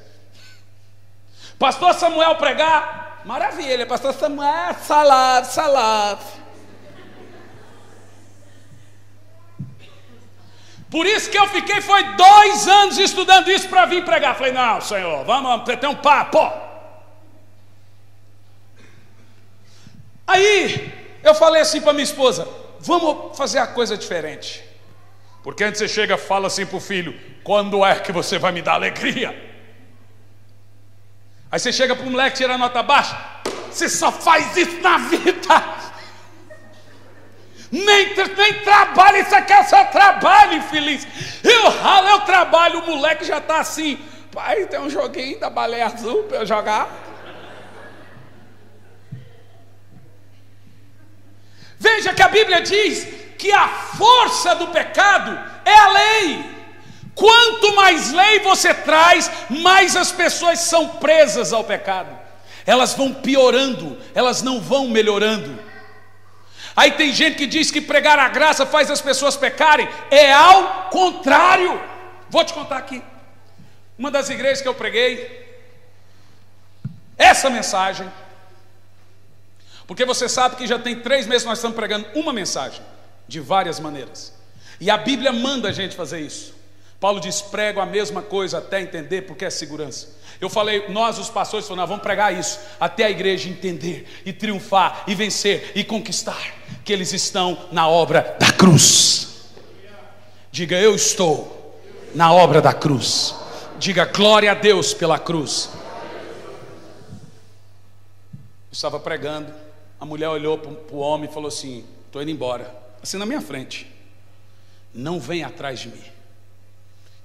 [SPEAKER 1] Pastor Samuel pregar, maravilha. Pastor Samuel, salave. Por isso que eu fiquei, foi 2 anos estudando isso para vir pregar. Falei: não, Senhor, vamos ter um papo. Aí eu falei assim para minha esposa: vamos fazer a coisa diferente. Porque antes você chega e fala assim para o filho: quando é que você vai me dar alegria? Aí você chega para o moleque tirar nota baixa: você só faz isso na vida. Nem trabalho, isso aqui é só trabalho, infeliz. Eu ralo, eu trabalho, o moleque já está assim: pai, tem um joguinho da baleia azul para eu jogar. Veja que a Bíblia diz que a força do pecado é a lei. Quanto mais lei você traz, mais as pessoas são presas ao pecado. Elas vão piorando, elas não vão melhorando. Aí tem gente que diz que pregar a graça faz as pessoas pecarem. É ao contrário. Vou te contar aqui. Uma das igrejas que eu preguei essa mensagem, porque você sabe que já tem 3 meses que nós estamos pregando uma mensagem, de várias maneiras. E a Bíblia manda a gente fazer isso. Paulo diz: prego a mesma coisa até entender, porque é segurança. Eu falei, nós os pastores falamos: vamos pregar isso até a igreja entender e triunfar e vencer e conquistar, que eles estão na obra da cruz. Diga: eu estou na obra da cruz. Diga: glória a Deus pela cruz. Eu estava pregando, a mulher olhou para o homem e falou assim: estou indo embora, assim na minha frente, não vem atrás de mim.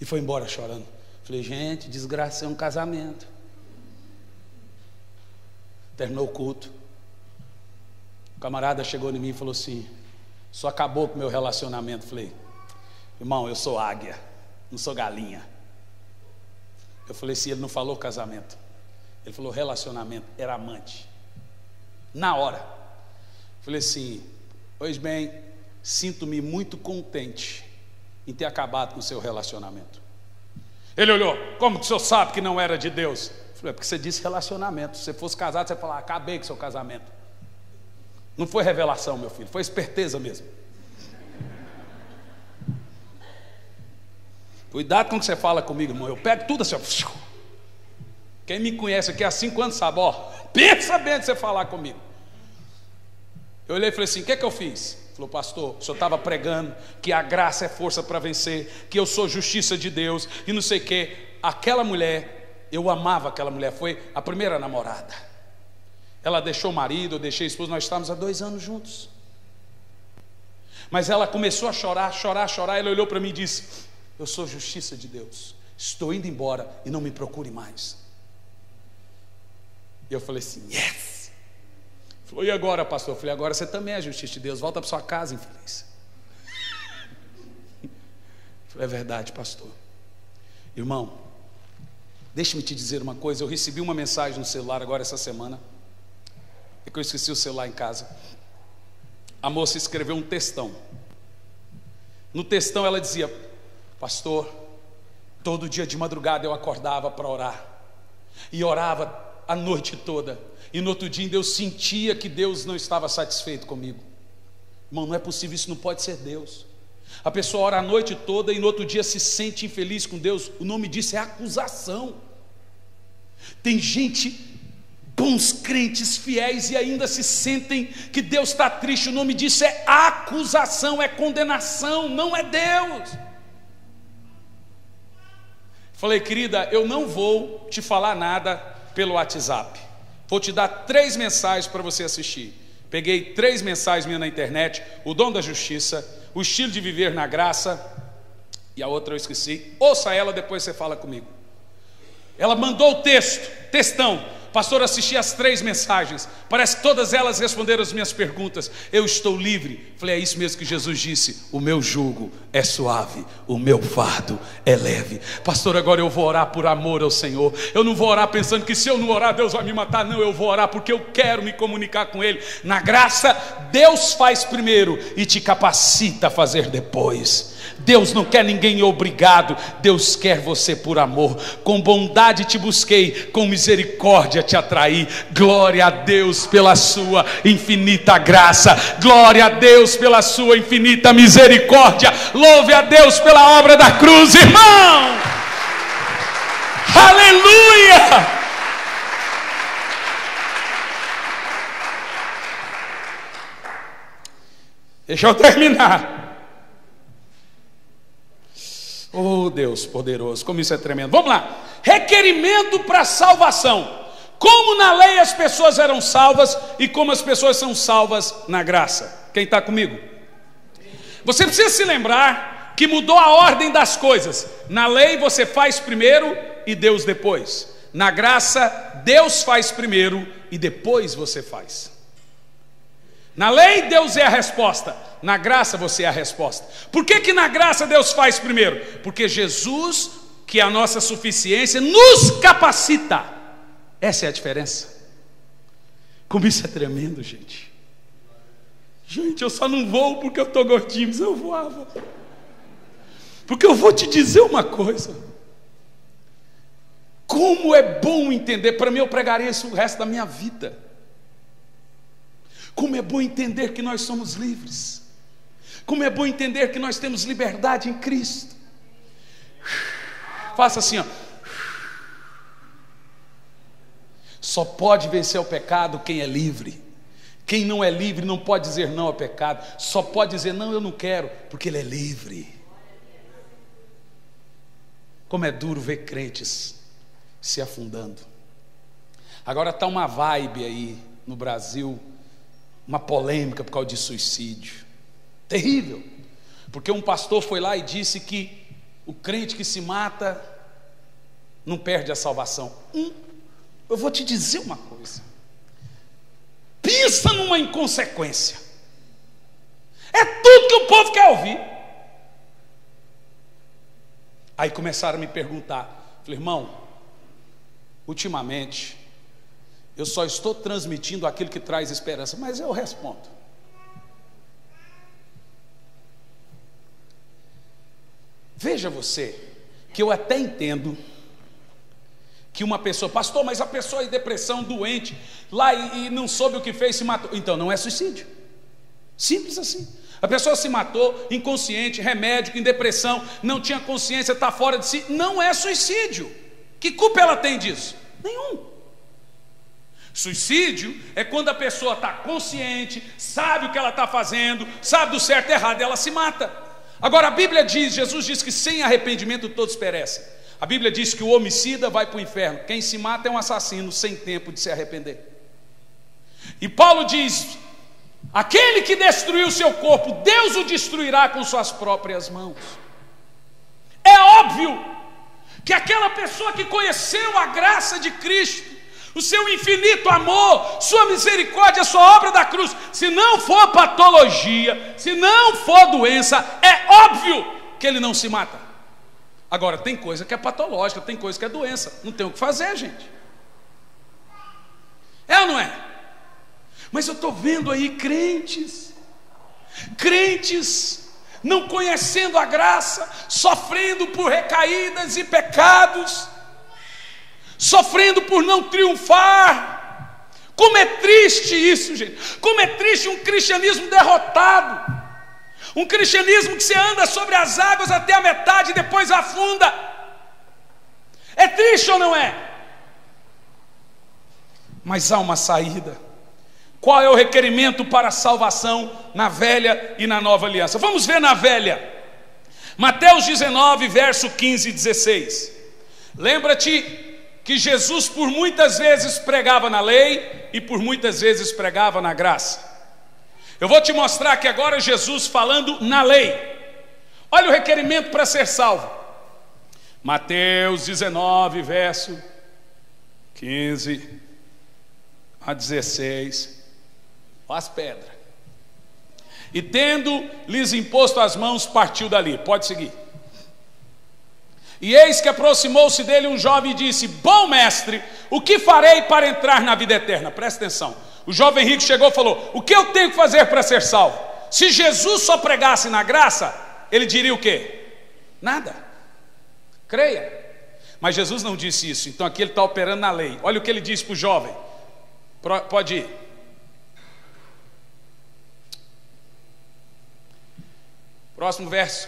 [SPEAKER 1] E foi embora chorando. Falei: gente, desgraça é um casamento. Terminou o culto, o camarada chegou em mim e falou assim: só acabou com o meu relacionamento. Falei: irmão, eu sou águia, não sou galinha. Eu falei assim: ele não falou casamento, ele falou relacionamento, era amante. Na hora falei assim: pois bem, sinto-me muito contente em ter acabado com o seu relacionamento. Ele olhou: como que o senhor sabe que não era de Deus? Eu falei: é porque você disse relacionamento. Se você fosse casado, você ia falar: acabei com o seu casamento. Não foi revelação, meu filho, foi esperteza mesmo. Cuidado com o que você fala comigo, irmão. Eu pego tudo assim, ó. Quem me conhece aqui há 5 anos sabe, ó, pensa bem de você falar comigo. Eu olhei e falei assim: o que é que eu fiz? Falou: pastor, o senhor estava pregando que a graça é força para vencer, que eu sou justiça de Deus e não sei o que. Aquela mulher, eu amava aquela mulher, foi a primeira namorada. Ela deixou o marido, eu deixei a esposa, nós estávamos há 2 anos juntos. Mas ela começou a chorar, ela olhou para mim e disse: eu sou justiça de Deus, estou indo embora e não me procure mais. E eu falei assim: yes. Falou: e agora, pastor? Eu falei: agora você também é justiça de Deus, volta para sua casa, infeliz. Falei: é verdade, pastor. Irmão, deixe-me te dizer uma coisa. Eu recebi uma mensagem no celular agora essa semana, é que eu esqueci o celular em casa. A moça escreveu um textão. No textão ela dizia: pastor, todo dia de madrugada eu acordava para orar, e orava a noite toda, e no outro dia eu sentia que Deus não estava satisfeito comigo. Irmão, não é possível, isso não pode ser Deus. A pessoa ora a noite toda e no outro dia se sente infeliz com Deus. O nome disso é acusação. Tem gente, bons crentes, fiéis, e ainda se sentem que Deus está triste. O nome disso é acusação, é condenação, não é Deus. Falei, querida, eu não vou te falar nada pelo WhatsApp. Vou te dar 3 mensagens para você assistir. Peguei 3 mensagens minhas na internet: o dom da justiça, o estilo de viver na graça, e a outra eu esqueci. Ouça ela, depois você fala comigo. Ela mandou o textão. Pastor, assisti as 3 mensagens, parece que todas elas responderam as minhas perguntas. Eu estou livre. Falei, é isso mesmo que Jesus disse: o meu jugo é suave, o meu fardo é leve. Pastor, agora eu vou orar por amor ao Senhor. Eu não vou orar pensando que se eu não orar Deus vai me matar. Não, eu vou orar porque eu quero me comunicar com Ele. Na graça, Deus faz primeiro e te capacita a fazer depois. Deus não quer ninguém obrigado, Deus quer você por amor. Com bondade te busquei, com misericórdia te atraí. Glória a Deus pela sua infinita graça, glória a Deus pela sua infinita misericórdia. Louve a Deus pela obra da cruz, irmão. Aleluia! Deixa eu terminar. Oh, Deus poderoso, como isso é tremendo. Vamos lá. Requerimento para salvação. Como na lei as pessoas eram salvas e como as pessoas são salvas na graça. Quem está comigo? Você precisa se lembrar que mudou a ordem das coisas. Na lei você faz primeiro e Deus depois. Na graça, Deus faz primeiro e depois você faz. Na lei, Deus é a resposta. Na graça, você é a resposta. Por que na graça Deus faz primeiro? Porque Jesus, que é a nossa suficiência, nos capacita. Essa é a diferença. Como isso é tremendo, gente. Gente, eu só não vou porque eu estou gordinho, mas eu voava. Porque eu vou te dizer uma coisa. Como é bom entender. Para mim, eu pregaria isso o resto da minha vida. Como é bom entender que nós somos livres. Como é bom entender que nós temos liberdade em Cristo. Faça assim, ó. Só pode vencer o pecado quem é livre. Quem não é livre não pode dizer não ao pecado. Só pode dizer não, eu não quero, porque ele é livre. Como é duro ver crentes se afundando. Agora está uma vibe aí no Brasil, uma polêmica por causa de suicídio. Terrível. Porque um pastor foi lá e disse que o crente que se mata não perde a salvação. Eu vou te dizer uma coisa. Pensa numa inconsequência. É tudo que o povo quer ouvir. Aí começaram a me perguntar. Falei, irmão, ultimamente eu só estou transmitindo aquilo que traz esperança. Mas eu respondo. Veja você, que eu até entendo que uma pessoa, pastor, mas a pessoa em depressão, doente, lá e não soube o que fez, se matou. Então não é suicídio. Simples assim. A pessoa se matou, inconsciente, remédio, em depressão, não tinha consciência, está fora de si. Não é suicídio. Que culpa ela tem disso? Nenhum. Suicídio é quando a pessoa está consciente, sabe o que ela está fazendo, sabe do certo e errado, ela se mata. Agora a Bíblia diz, Jesus diz que sem arrependimento todos perecem. A Bíblia diz que o homicida vai para o inferno. Quem se mata é um assassino sem tempo de se arrepender. E Paulo diz, aquele que destruiu o seu corpo, Deus o destruirá com suas próprias mãos. É óbvio que aquela pessoa que conheceu a graça de Cristo, o seu infinito amor, sua misericórdia, sua obra da cruz, se não for patologia, se não for doença, é óbvio que ele não se mata. Agora, tem coisa que é patológica, tem coisa que é doença, não tem o que fazer, gente. É ou não é? Mas eu estou vendo aí crentes não conhecendo a graça, sofrendo por recaídas e pecados, sofrendo por não triunfar. Como é triste isso, gente. Como é triste um cristianismo derrotado. Um cristianismo que você anda sobre as águas até a metade e depois afunda. É triste ou não é? Mas há uma saída. Qual é o requerimento para a salvação na velha e na nova aliança? Vamos ver na velha. Mateus 19, verso 15 e 16. Lembra-te que Jesus por muitas vezes pregava na lei e por muitas vezes pregava na graça. Eu vou te mostrar que agora Jesus falando na lei. Olha o requerimento para ser salvo. Mateus 19, verso 15 a 16. Olha as pedras. E tendo-lhes imposto as mãos, partiu dali. Pode seguir. E eis que aproximou-se dele um jovem e disse: bom mestre, o que farei para entrar na vida eterna? Presta atenção. O jovem rico chegou e falou: o que eu tenho que fazer para ser salvo? Se Jesus só pregasse na graça, ele diria o quê? Nada. Creia. Mas Jesus não disse isso. Então aqui ele está operando na lei. Olha o que ele disse para o jovem. Pode ir. Próximo verso.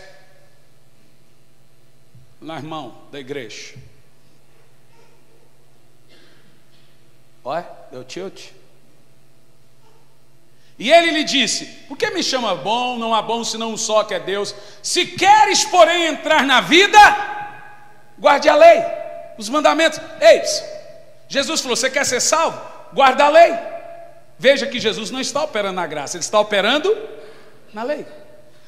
[SPEAKER 1] Lá, irmão da igreja. Olha, deu tilt. E ele lhe disse: por que me chama bom? Não há bom senão um só, que é Deus. Se queres, porém, entrar na vida, guarde a lei, os mandamentos. Eis, Jesus falou: você quer ser salvo? Guarda a lei. Veja que Jesus não está operando na graça, ele está operando na lei.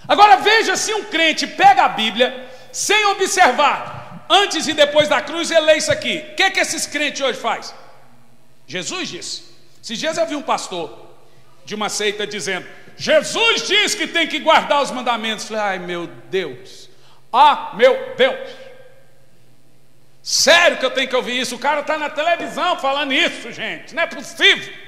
[SPEAKER 1] Agora veja, se um crente pega a Bíblia sem observar antes e depois da cruz, ele lê isso aqui. O que esses crentes hoje fazem? Jesus disse. Esses dias eu vi um pastor de uma seita dizendo: Jesus diz que tem que guardar os mandamentos. Falei: ai meu Deus, meu Deus, sério que eu tenho que ouvir isso? O cara está na televisão falando isso, gente, não é possível.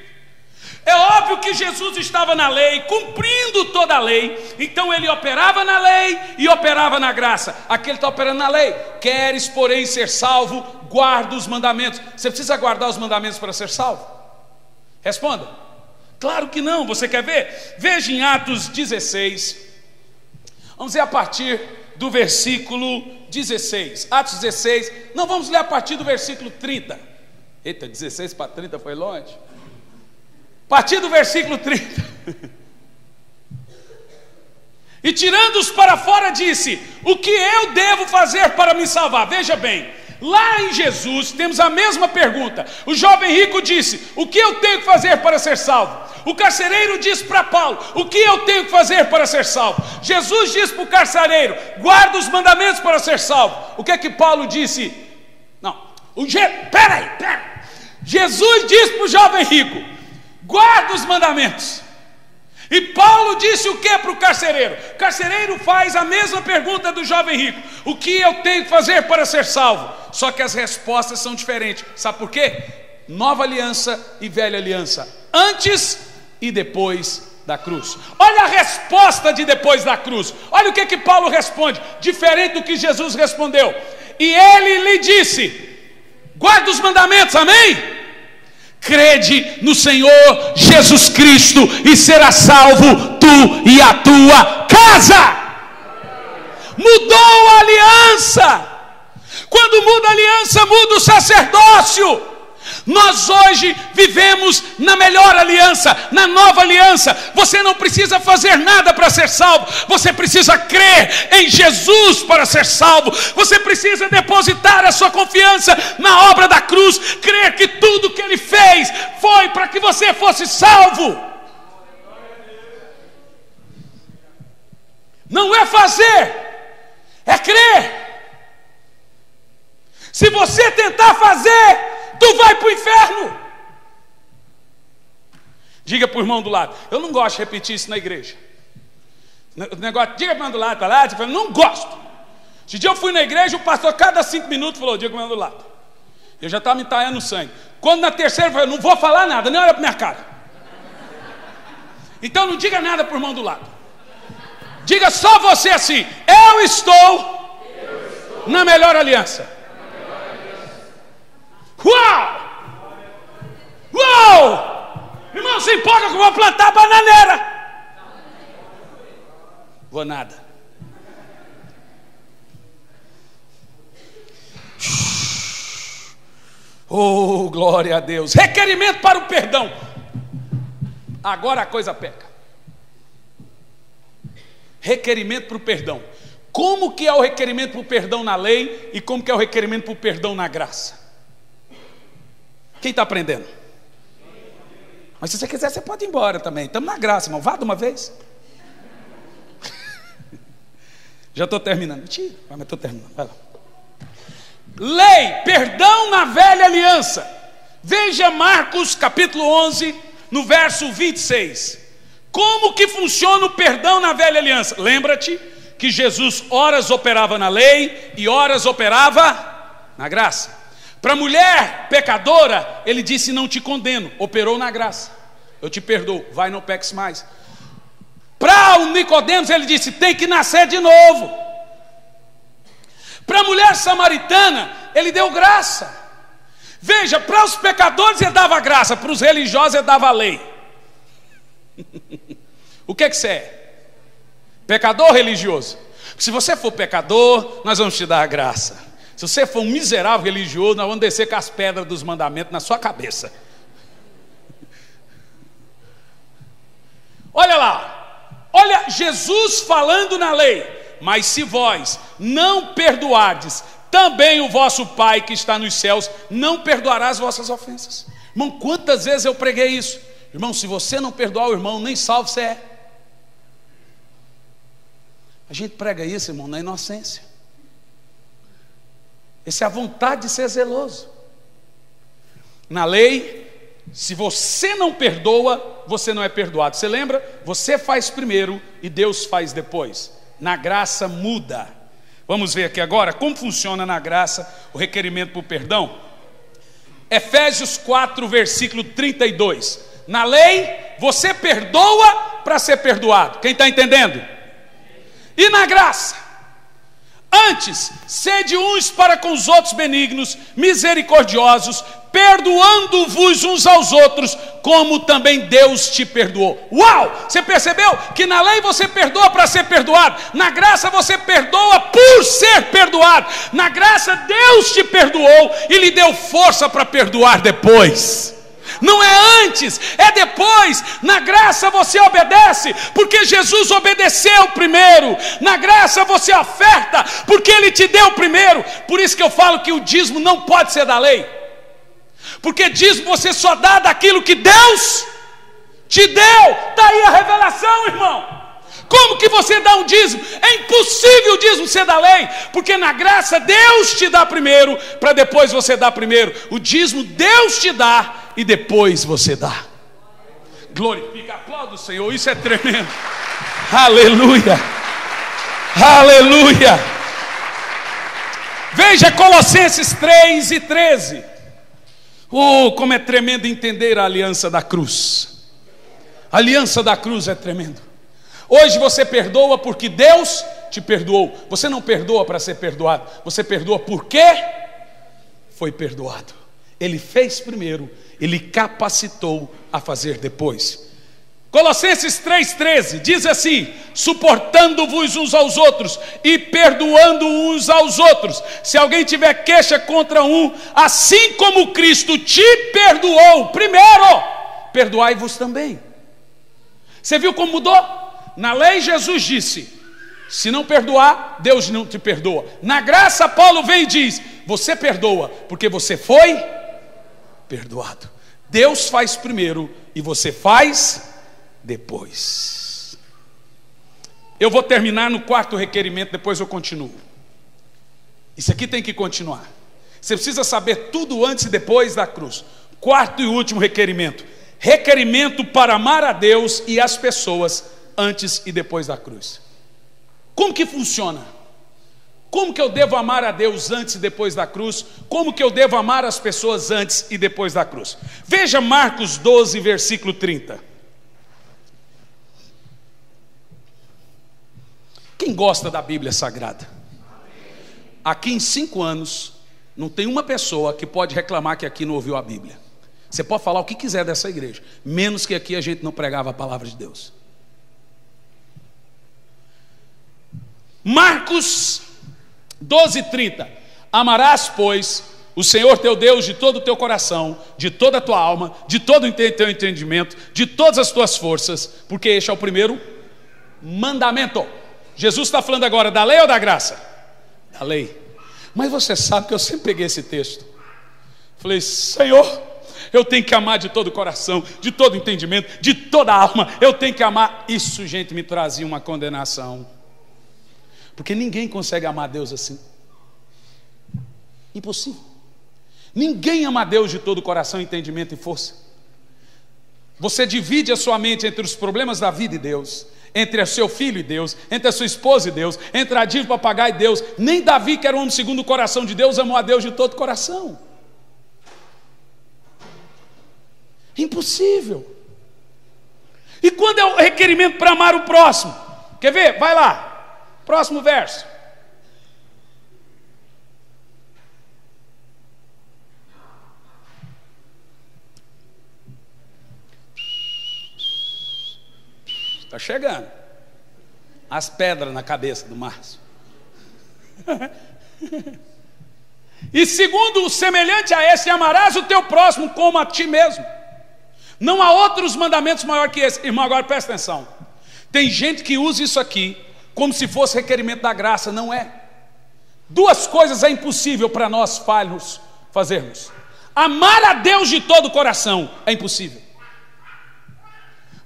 [SPEAKER 1] É óbvio que Jesus estava na lei, cumprindo toda a lei. Então ele operava na lei e operava na graça. Aqui ele está operando na lei. Queres, porém, ser salvo, guarda os mandamentos. Você precisa guardar os mandamentos para ser salvo? Responda. Claro que não. Você quer ver? Veja em Atos 16. Vamos ler a partir do versículo 16. Atos 16. Não, vamos ler a partir do versículo 30. Eita, 16 para 30 foi longe. A partir do versículo 30. E tirando-os para fora disse: o que eu devo fazer para me salvar? Veja bem, lá em Jesus temos a mesma pergunta. O jovem rico disse: o que eu tenho que fazer para ser salvo? O carcereiro disse para Paulo: o que eu tenho que fazer para ser salvo? Jesus disse para o carcereiro: guarda os mandamentos para ser salvo. O que é que Paulo disse? Não, peraí. Jesus disse para o jovem rico: guarda os mandamentos. E Paulo disse o que para o carcereiro? O carcereiro faz a mesma pergunta do jovem rico: o que eu tenho que fazer para ser salvo? Só que as respostas são diferentes. Sabe por quê? Nova aliança e velha aliança, antes e depois da cruz. Olha a resposta de depois da cruz. Olha o que Paulo responde, diferente do que Jesus respondeu. E ele lhe disse: guarda os mandamentos, amém? Crede no Senhor Jesus Cristo e será salvo tu e a tua casa. Mudou a aliança. Quando muda a aliança, muda o sacerdócio. Nós hoje vivemos na melhor aliança, na nova aliança. Você não precisa fazer nada para ser salvo. Você precisa crer em Jesus para ser salvo. Você precisa depositar a sua confiança na obra da cruz. Crer que tudo que Ele fez foi para que você fosse salvo. Não é fazer, é crer. Se você tentar fazer, tu vai para o inferno. Diga para o irmão do lado: eu não gosto de repetir isso na igreja. O negócio, diga para o irmão do lado, eu não gosto. Esse dia eu fui na igreja, o pastor cada 5 minutos falou: diga para o irmão do lado. Eu já estava me entalhando no sangue. Quando na terceira eu falei: não vou falar nada, nem olha para minha cara. Então não diga nada para o irmão do lado. Diga só você assim: eu estou na melhor aliança. Uau! Uau! Irmão, se empolga que eu vou plantar bananeira. Vou nada. Oh, glória a Deus. Requerimento para o perdão. Agora a coisa pega. Requerimento para o perdão. Como que é o requerimento para o perdão na lei e como que é o requerimento para o perdão na graça? Quem está aprendendo? Mas se você quiser, você pode ir embora também. Estamos na graça, irmão. Vá de uma vez. Já estou terminando. Mentira, mas estou terminando. Vai lá. Lei, perdão na velha aliança. Veja Marcos capítulo 11, no verso 26. Como que funciona o perdão na velha aliança? Lembra-te que Jesus horas operava na lei e horas operava na graça. Para a mulher pecadora, ele disse: não te condeno, operou na graça, eu te perdoo, vai, não peques mais. Para o Nicodemos, ele disse: tem que nascer de novo. Para a mulher samaritana, ele deu graça. Veja, para os pecadores ele dava graça, para os religiosos ele dava a lei. O que você é? Pecador ou religioso? Se você for pecador, nós vamos te dar a graça. Se você for um miserável religioso, nós vamos descer com as pedras dos mandamentos na sua cabeça. Olha lá, olha Jesus falando na lei: mas se vós não perdoardes, também o vosso Pai que está nos céus não perdoará as vossas ofensas. Irmão, quantas vezes eu preguei isso? Irmão, se você não perdoar o irmão, nem salvo você é. A gente prega isso, irmão, na inocência. Essa é a vontade de ser zeloso. Na lei, se você não perdoa, você não é perdoado. Você lembra? Você faz primeiro e Deus faz depois. Na graça muda. Vamos ver aqui agora como funciona na graça o requerimento por perdão. Efésios 4, versículo 32. Na lei, você perdoa para ser perdoado. Quem está entendendo? E na graça? Antes, sede uns para com os outros benignos, misericordiosos, perdoando-vos uns aos outros, como também Deus te perdoou. Uau! Você percebeu que na lei você perdoa para ser perdoado, na graça você perdoa por ser perdoado. Na graça Deus te perdoou e lhe deu força para perdoar depois. Não é antes, é depois. Na graça você obedece, porque Jesus obedeceu primeiro. Na graça você oferta, porque Ele te deu primeiro. Por isso que eu falo que o dízimo não pode ser da lei, porque dízimo você só dá daquilo que Deus te deu. Está aí a revelação, irmão. Como que você dá um dízimo? É impossível o dízimo ser da lei, porque na graça Deus te dá primeiro, para depois você dar primeiro. O dízimo Deus te dá e depois você dá. Glorifica, aplauda o Senhor, isso é tremendo. Aleluia, aleluia. Veja Colossenses 3 e 13. Oh, como é tremendo entender a aliança da cruz. A aliança da cruz é tremendo. Hoje você perdoa porque Deus te perdoou. Você não perdoa para ser perdoado, você perdoa porque foi perdoado. Ele fez primeiro, Ele capacitou a fazer depois. Colossenses 3,13 diz assim: suportando-vos uns aos outros e perdoando uns aos outros, se alguém tiver queixa contra um, assim como Cristo te perdoou primeiro, perdoai-vos também. Você viu como mudou? Na lei Jesus disse: se não perdoar, Deus não te perdoa. Na graça Paulo vem e diz: você perdoa porque você foi perdoado. Deus faz primeiro e você faz depois. Eu vou terminar no quarto requerimento, depois eu continuo. Isso aqui tem que continuar. Você precisa saber tudo antes e depois da cruz. Quarto e último requerimento: requerimento para amar a Deus e as pessoas antes e depois da cruz. Como que funciona? Como que eu devo amar a Deus antes e depois da cruz? Como que eu devo amar as pessoas antes e depois da cruz? Veja Marcos 12, versículo 30. Quem gosta da Bíblia Sagrada? Aqui em 5 anos Não tem uma pessoa que pode reclamar que aqui não ouviu a Bíblia. Você pode falar o que quiser dessa igreja, menos que aqui a gente não pregava a palavra de Deus. Marcos 12:30. Amarás, pois, o Senhor teu Deus de todo o teu coração, de toda a tua alma, de todo o teu entendimento, de todas as tuas forças, porque este é o primeiro mandamento. Jesus está falando agora da lei ou da graça? Da lei. Mas você sabe que eu sempre peguei esse texto. Falei, Senhor, eu tenho que amar de todo o coração, de todo o entendimento, de toda a alma. Eu tenho que amar. Isso, gente, me trazia uma condenação. Porque ninguém consegue amar Deus assim. Impossível. Ninguém ama Deus de todo o coração, entendimento e força. Você divide a sua mente entre os problemas da vida e Deus, entre o seu filho e Deus, entre a sua esposa e Deus, entre a dívida para pagar e Deus. Nem Davi, que era um homem segundo o coração de Deus, amou a Deus de todo o coração. Impossível. E quando é o requerimento para amar o próximo? Quer ver? Vai lá. Próximo verso. Está chegando. As pedras na cabeça do Márcio. E segundo, semelhante a esse, amarás o teu próximo como a ti mesmo. Não há outros mandamentos maior que esse. Irmão, agora presta atenção. Tem gente que usa isso aqui como se fosse requerimento da graça. Não é. Duas coisas é impossível para nós falhos fazermos. Amar a Deus de todo o coração é impossível.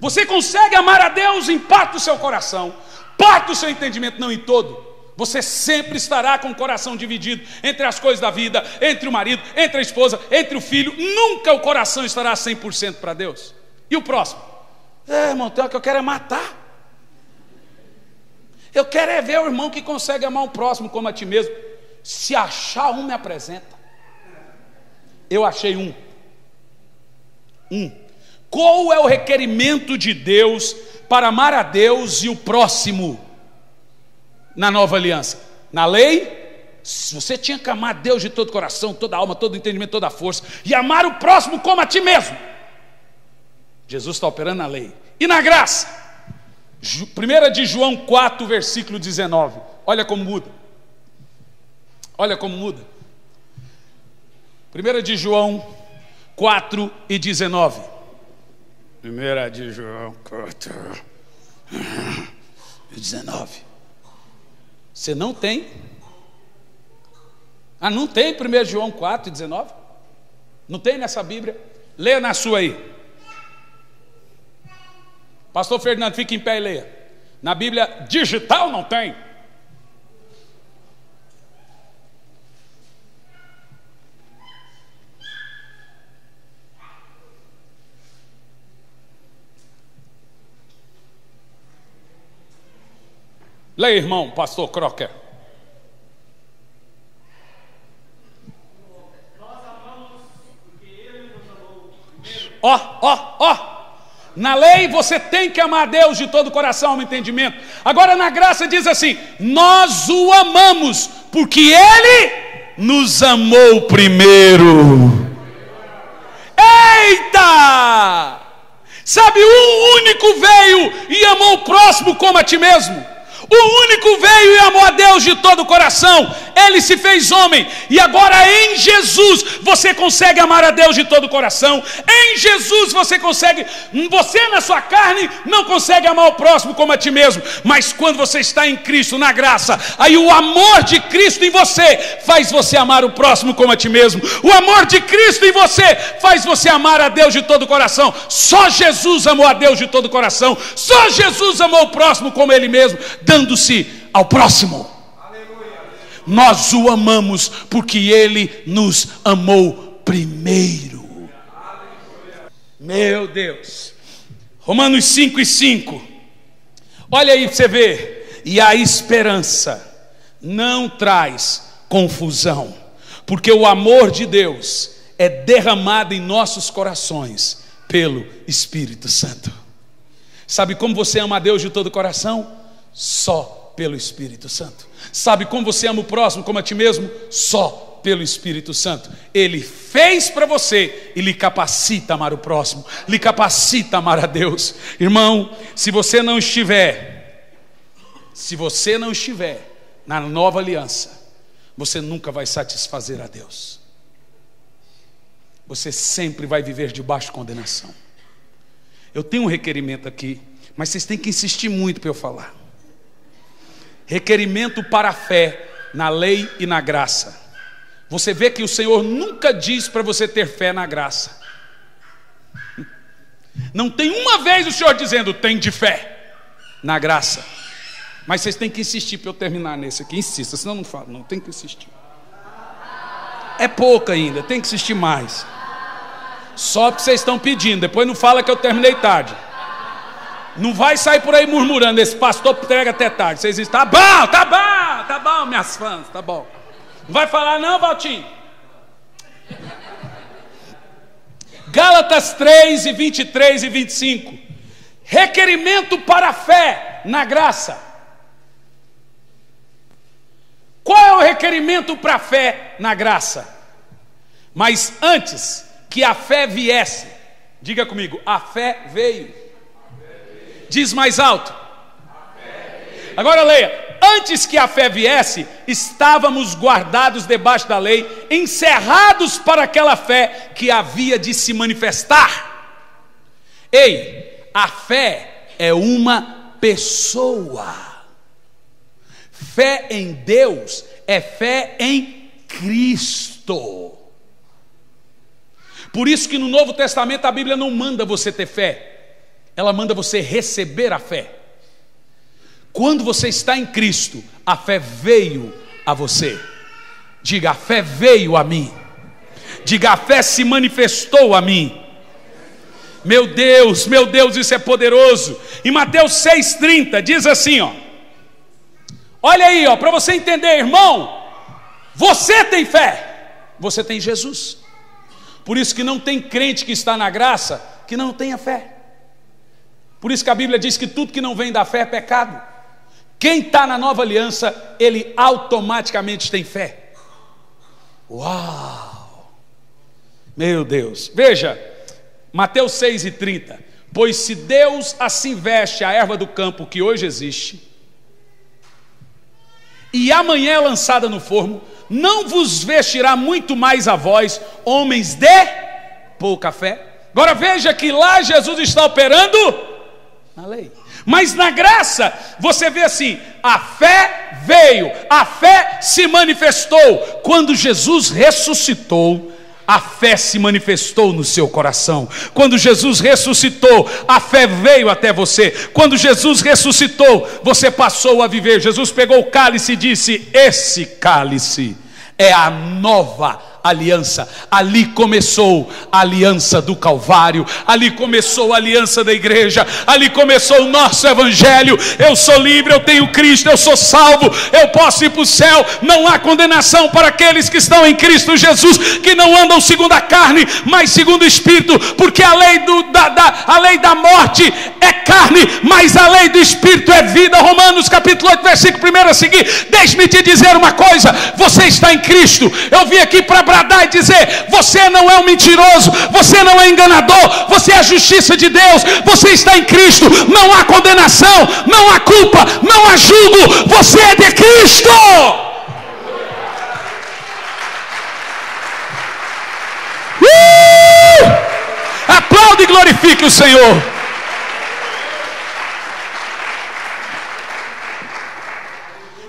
[SPEAKER 1] Você consegue amar a Deus em parte do seu coração, parte do seu entendimento, não em todo. Você sempre estará com o coração dividido entre as coisas da vida, entre o marido, entre a esposa, entre o filho. Nunca o coração estará 100% para Deus. E o próximo? Irmão, tem hora que eu quero é matar. Eu quero é ver o irmão que consegue amar o próximo como a ti mesmo. Se achar um, me apresenta. Eu achei um. Qual é o requerimento de Deus para amar a Deus e o próximo na nova aliança? Na lei, você tinha que amar a Deus de todo o coração, toda a alma, todo o entendimento, toda a força, e amar o próximo como a ti mesmo. Jesus está operando na lei. E na graça? 1 de João 4, versículo 19. Olha como muda. Olha como muda. 1 de João 4 e 19. 1 de João 4 e 19. Você não tem? Não tem 1 João 4 e 19? Não tem nessa Bíblia? Leia na sua aí. Pastor Fernando, fique em pé e leia. Na Bíblia digital não tem. Leia, irmão, pastor Crocker.
[SPEAKER 2] Nós amamos porque Ele nos amou primeiro.
[SPEAKER 1] Ó. Na lei você tem que amar a Deus de todo o coração, alma e entendimento. Agora na graça diz assim: nós o amamos porque Ele nos amou primeiro. Eita! Sabe, o único veio e amou o próximo como a ti mesmo. O único veio e amou a Deus de todo o coração. Ele se fez homem. E agora em Jesus você consegue amar a Deus de todo o coração. Em Jesus você consegue. Você na sua carne não consegue amar o próximo como a ti mesmo. Mas quando você está em Cristo, na graça, aí o amor de Cristo em você faz você amar o próximo como a ti mesmo. O amor de Cristo em você faz você amar a Deus de todo o coração. Só Jesus amou a Deus de todo o coração. Só Jesus amou o próximo como Ele mesmo, dando-se ao próximo.
[SPEAKER 2] Aleluia.
[SPEAKER 1] Nós o amamos porque Ele nos amou primeiro.
[SPEAKER 2] Aleluia.
[SPEAKER 1] Meu Deus. Romanos 5:5. Olha aí para você ver. E a esperança não traz confusão, porque o amor de Deus é derramado em nossos corações pelo Espírito Santo. Sabe como você ama a Deus de todo o coração? Só pelo Espírito Santo. Sabe como você ama o próximo como a ti mesmo? Só pelo Espírito Santo. Ele fez para você e lhe capacita a amar o próximo, lhe capacita a amar a Deus. Irmão, se você não estiver na nova aliança, você nunca vai satisfazer a Deus. Você sempre vai viver debaixo de condenação. Eu tenho um requerimento aqui, mas vocês têm que insistir muito para eu falar. Requerimento para a fé na lei e na graça. Você vê que o Senhor nunca diz para você ter fé na graça. Não tem uma vez o Senhor dizendo, tem de fé na graça. Mas vocês têm que insistir para eu terminar nesse aqui. Insista, senão eu não falo, não, tem que insistir. É pouco ainda, tem que insistir mais. Só porque vocês estão pedindo, depois não fala que eu terminei tarde. Não vai sair por aí murmurando, esse pastor prega até tarde. Vocês dizem, tá bom, minhas fãs, tá bom. Não vai falar não, Valtinho? Gálatas 3, 23 e 25. Requerimento para a fé na graça. Qual é o requerimento para a fé na graça? Mas antes que a fé viesse, diga comigo, a fé veio. Diz mais alto. Agora leia. Antes que a fé viesse, estávamos guardados debaixo da lei, encerrados para aquela fé que havia de se manifestar. Ei, a fé é uma pessoa. Fé em Deus é fé em Cristo. Por isso que no Novo Testamento a Bíblia não manda você ter fé. Ela manda você receber a fé. Quando você está em Cristo, a fé veio a você. Diga, a fé veio a mim. Diga, a fé se manifestou a mim. Meu Deus, isso é poderoso. Em Mateus 6,30 diz assim, ó. Olha aí, ó, para você entender, irmão. Você tem fé. Você tem Jesus. Por isso que não tem crente que está na graça que não tenha fé. Por isso que a Bíblia diz que tudo que não vem da fé é pecado. Quem está na nova aliança, ele automaticamente tem fé. Uau! Meu Deus! Veja, Mateus 6,30. Pois se Deus assim veste a erva do campo que hoje existe, e amanhã é lançada no forno, não vos vestirá muito mais a vós, homens de pouca fé? Agora veja que lá Jesus está operando na lei. Mas na graça, você vê assim, a fé veio, a fé se manifestou. Quando Jesus ressuscitou, a fé se manifestou no seu coração. Quando Jesus ressuscitou, a fé veio até você. Quando Jesus ressuscitou, você passou a viver. Jesus pegou o cálice e disse, esse cálice é a nova aliança. Ali começou a aliança do Calvário, ali começou a aliança da igreja, ali começou o nosso evangelho. Eu sou livre, eu tenho Cristo, eu sou salvo, eu posso ir para o céu. Não há condenação para aqueles que estão em Cristo Jesus, que não andam segundo a carne, mas segundo o Espírito, porque a lei da morte é carne, mas a lei do Espírito é vida. Romanos capítulo 8, versículo 1 a seguir. Deixe-me te dizer uma coisa, você está em Cristo. Eu vim aqui para bradar e dizer, você não é um mentiroso, você não é enganador, você é a justiça de Deus, você está em Cristo, não há condenação, não há culpa, não há julgo, você é de Cristo. Aplaude e glorifique o Senhor.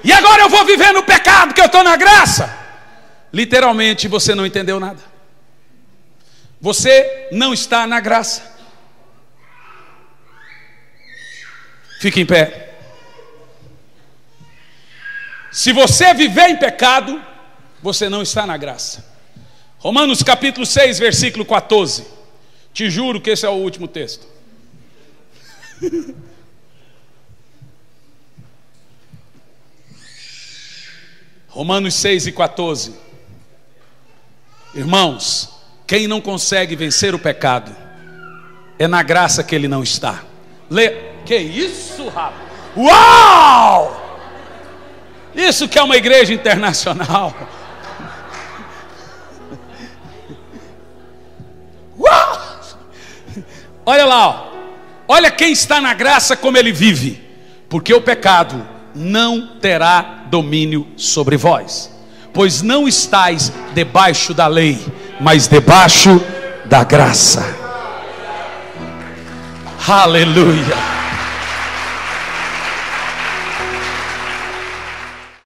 [SPEAKER 1] E agora eu vou viver no pecado, que eu estou na graça. Literalmente você não entendeu nada. Você não está na graça. Fique em pé. Se você viver em pecado, você não está na graça. Romanos capítulo 6, versículo 14. Te juro que esse é o último texto. Romanos 6 e 14. Irmãos, quem não consegue vencer o pecado, é na graça que ele não está. Que isso, rapaz? Uau! Isso que é uma igreja internacional. Olha lá, ó. Olha quem está na graça como ele vive. Porque o pecado não terá domínio sobre vós, pois não estáis debaixo da lei, mas debaixo da graça. Aleluia.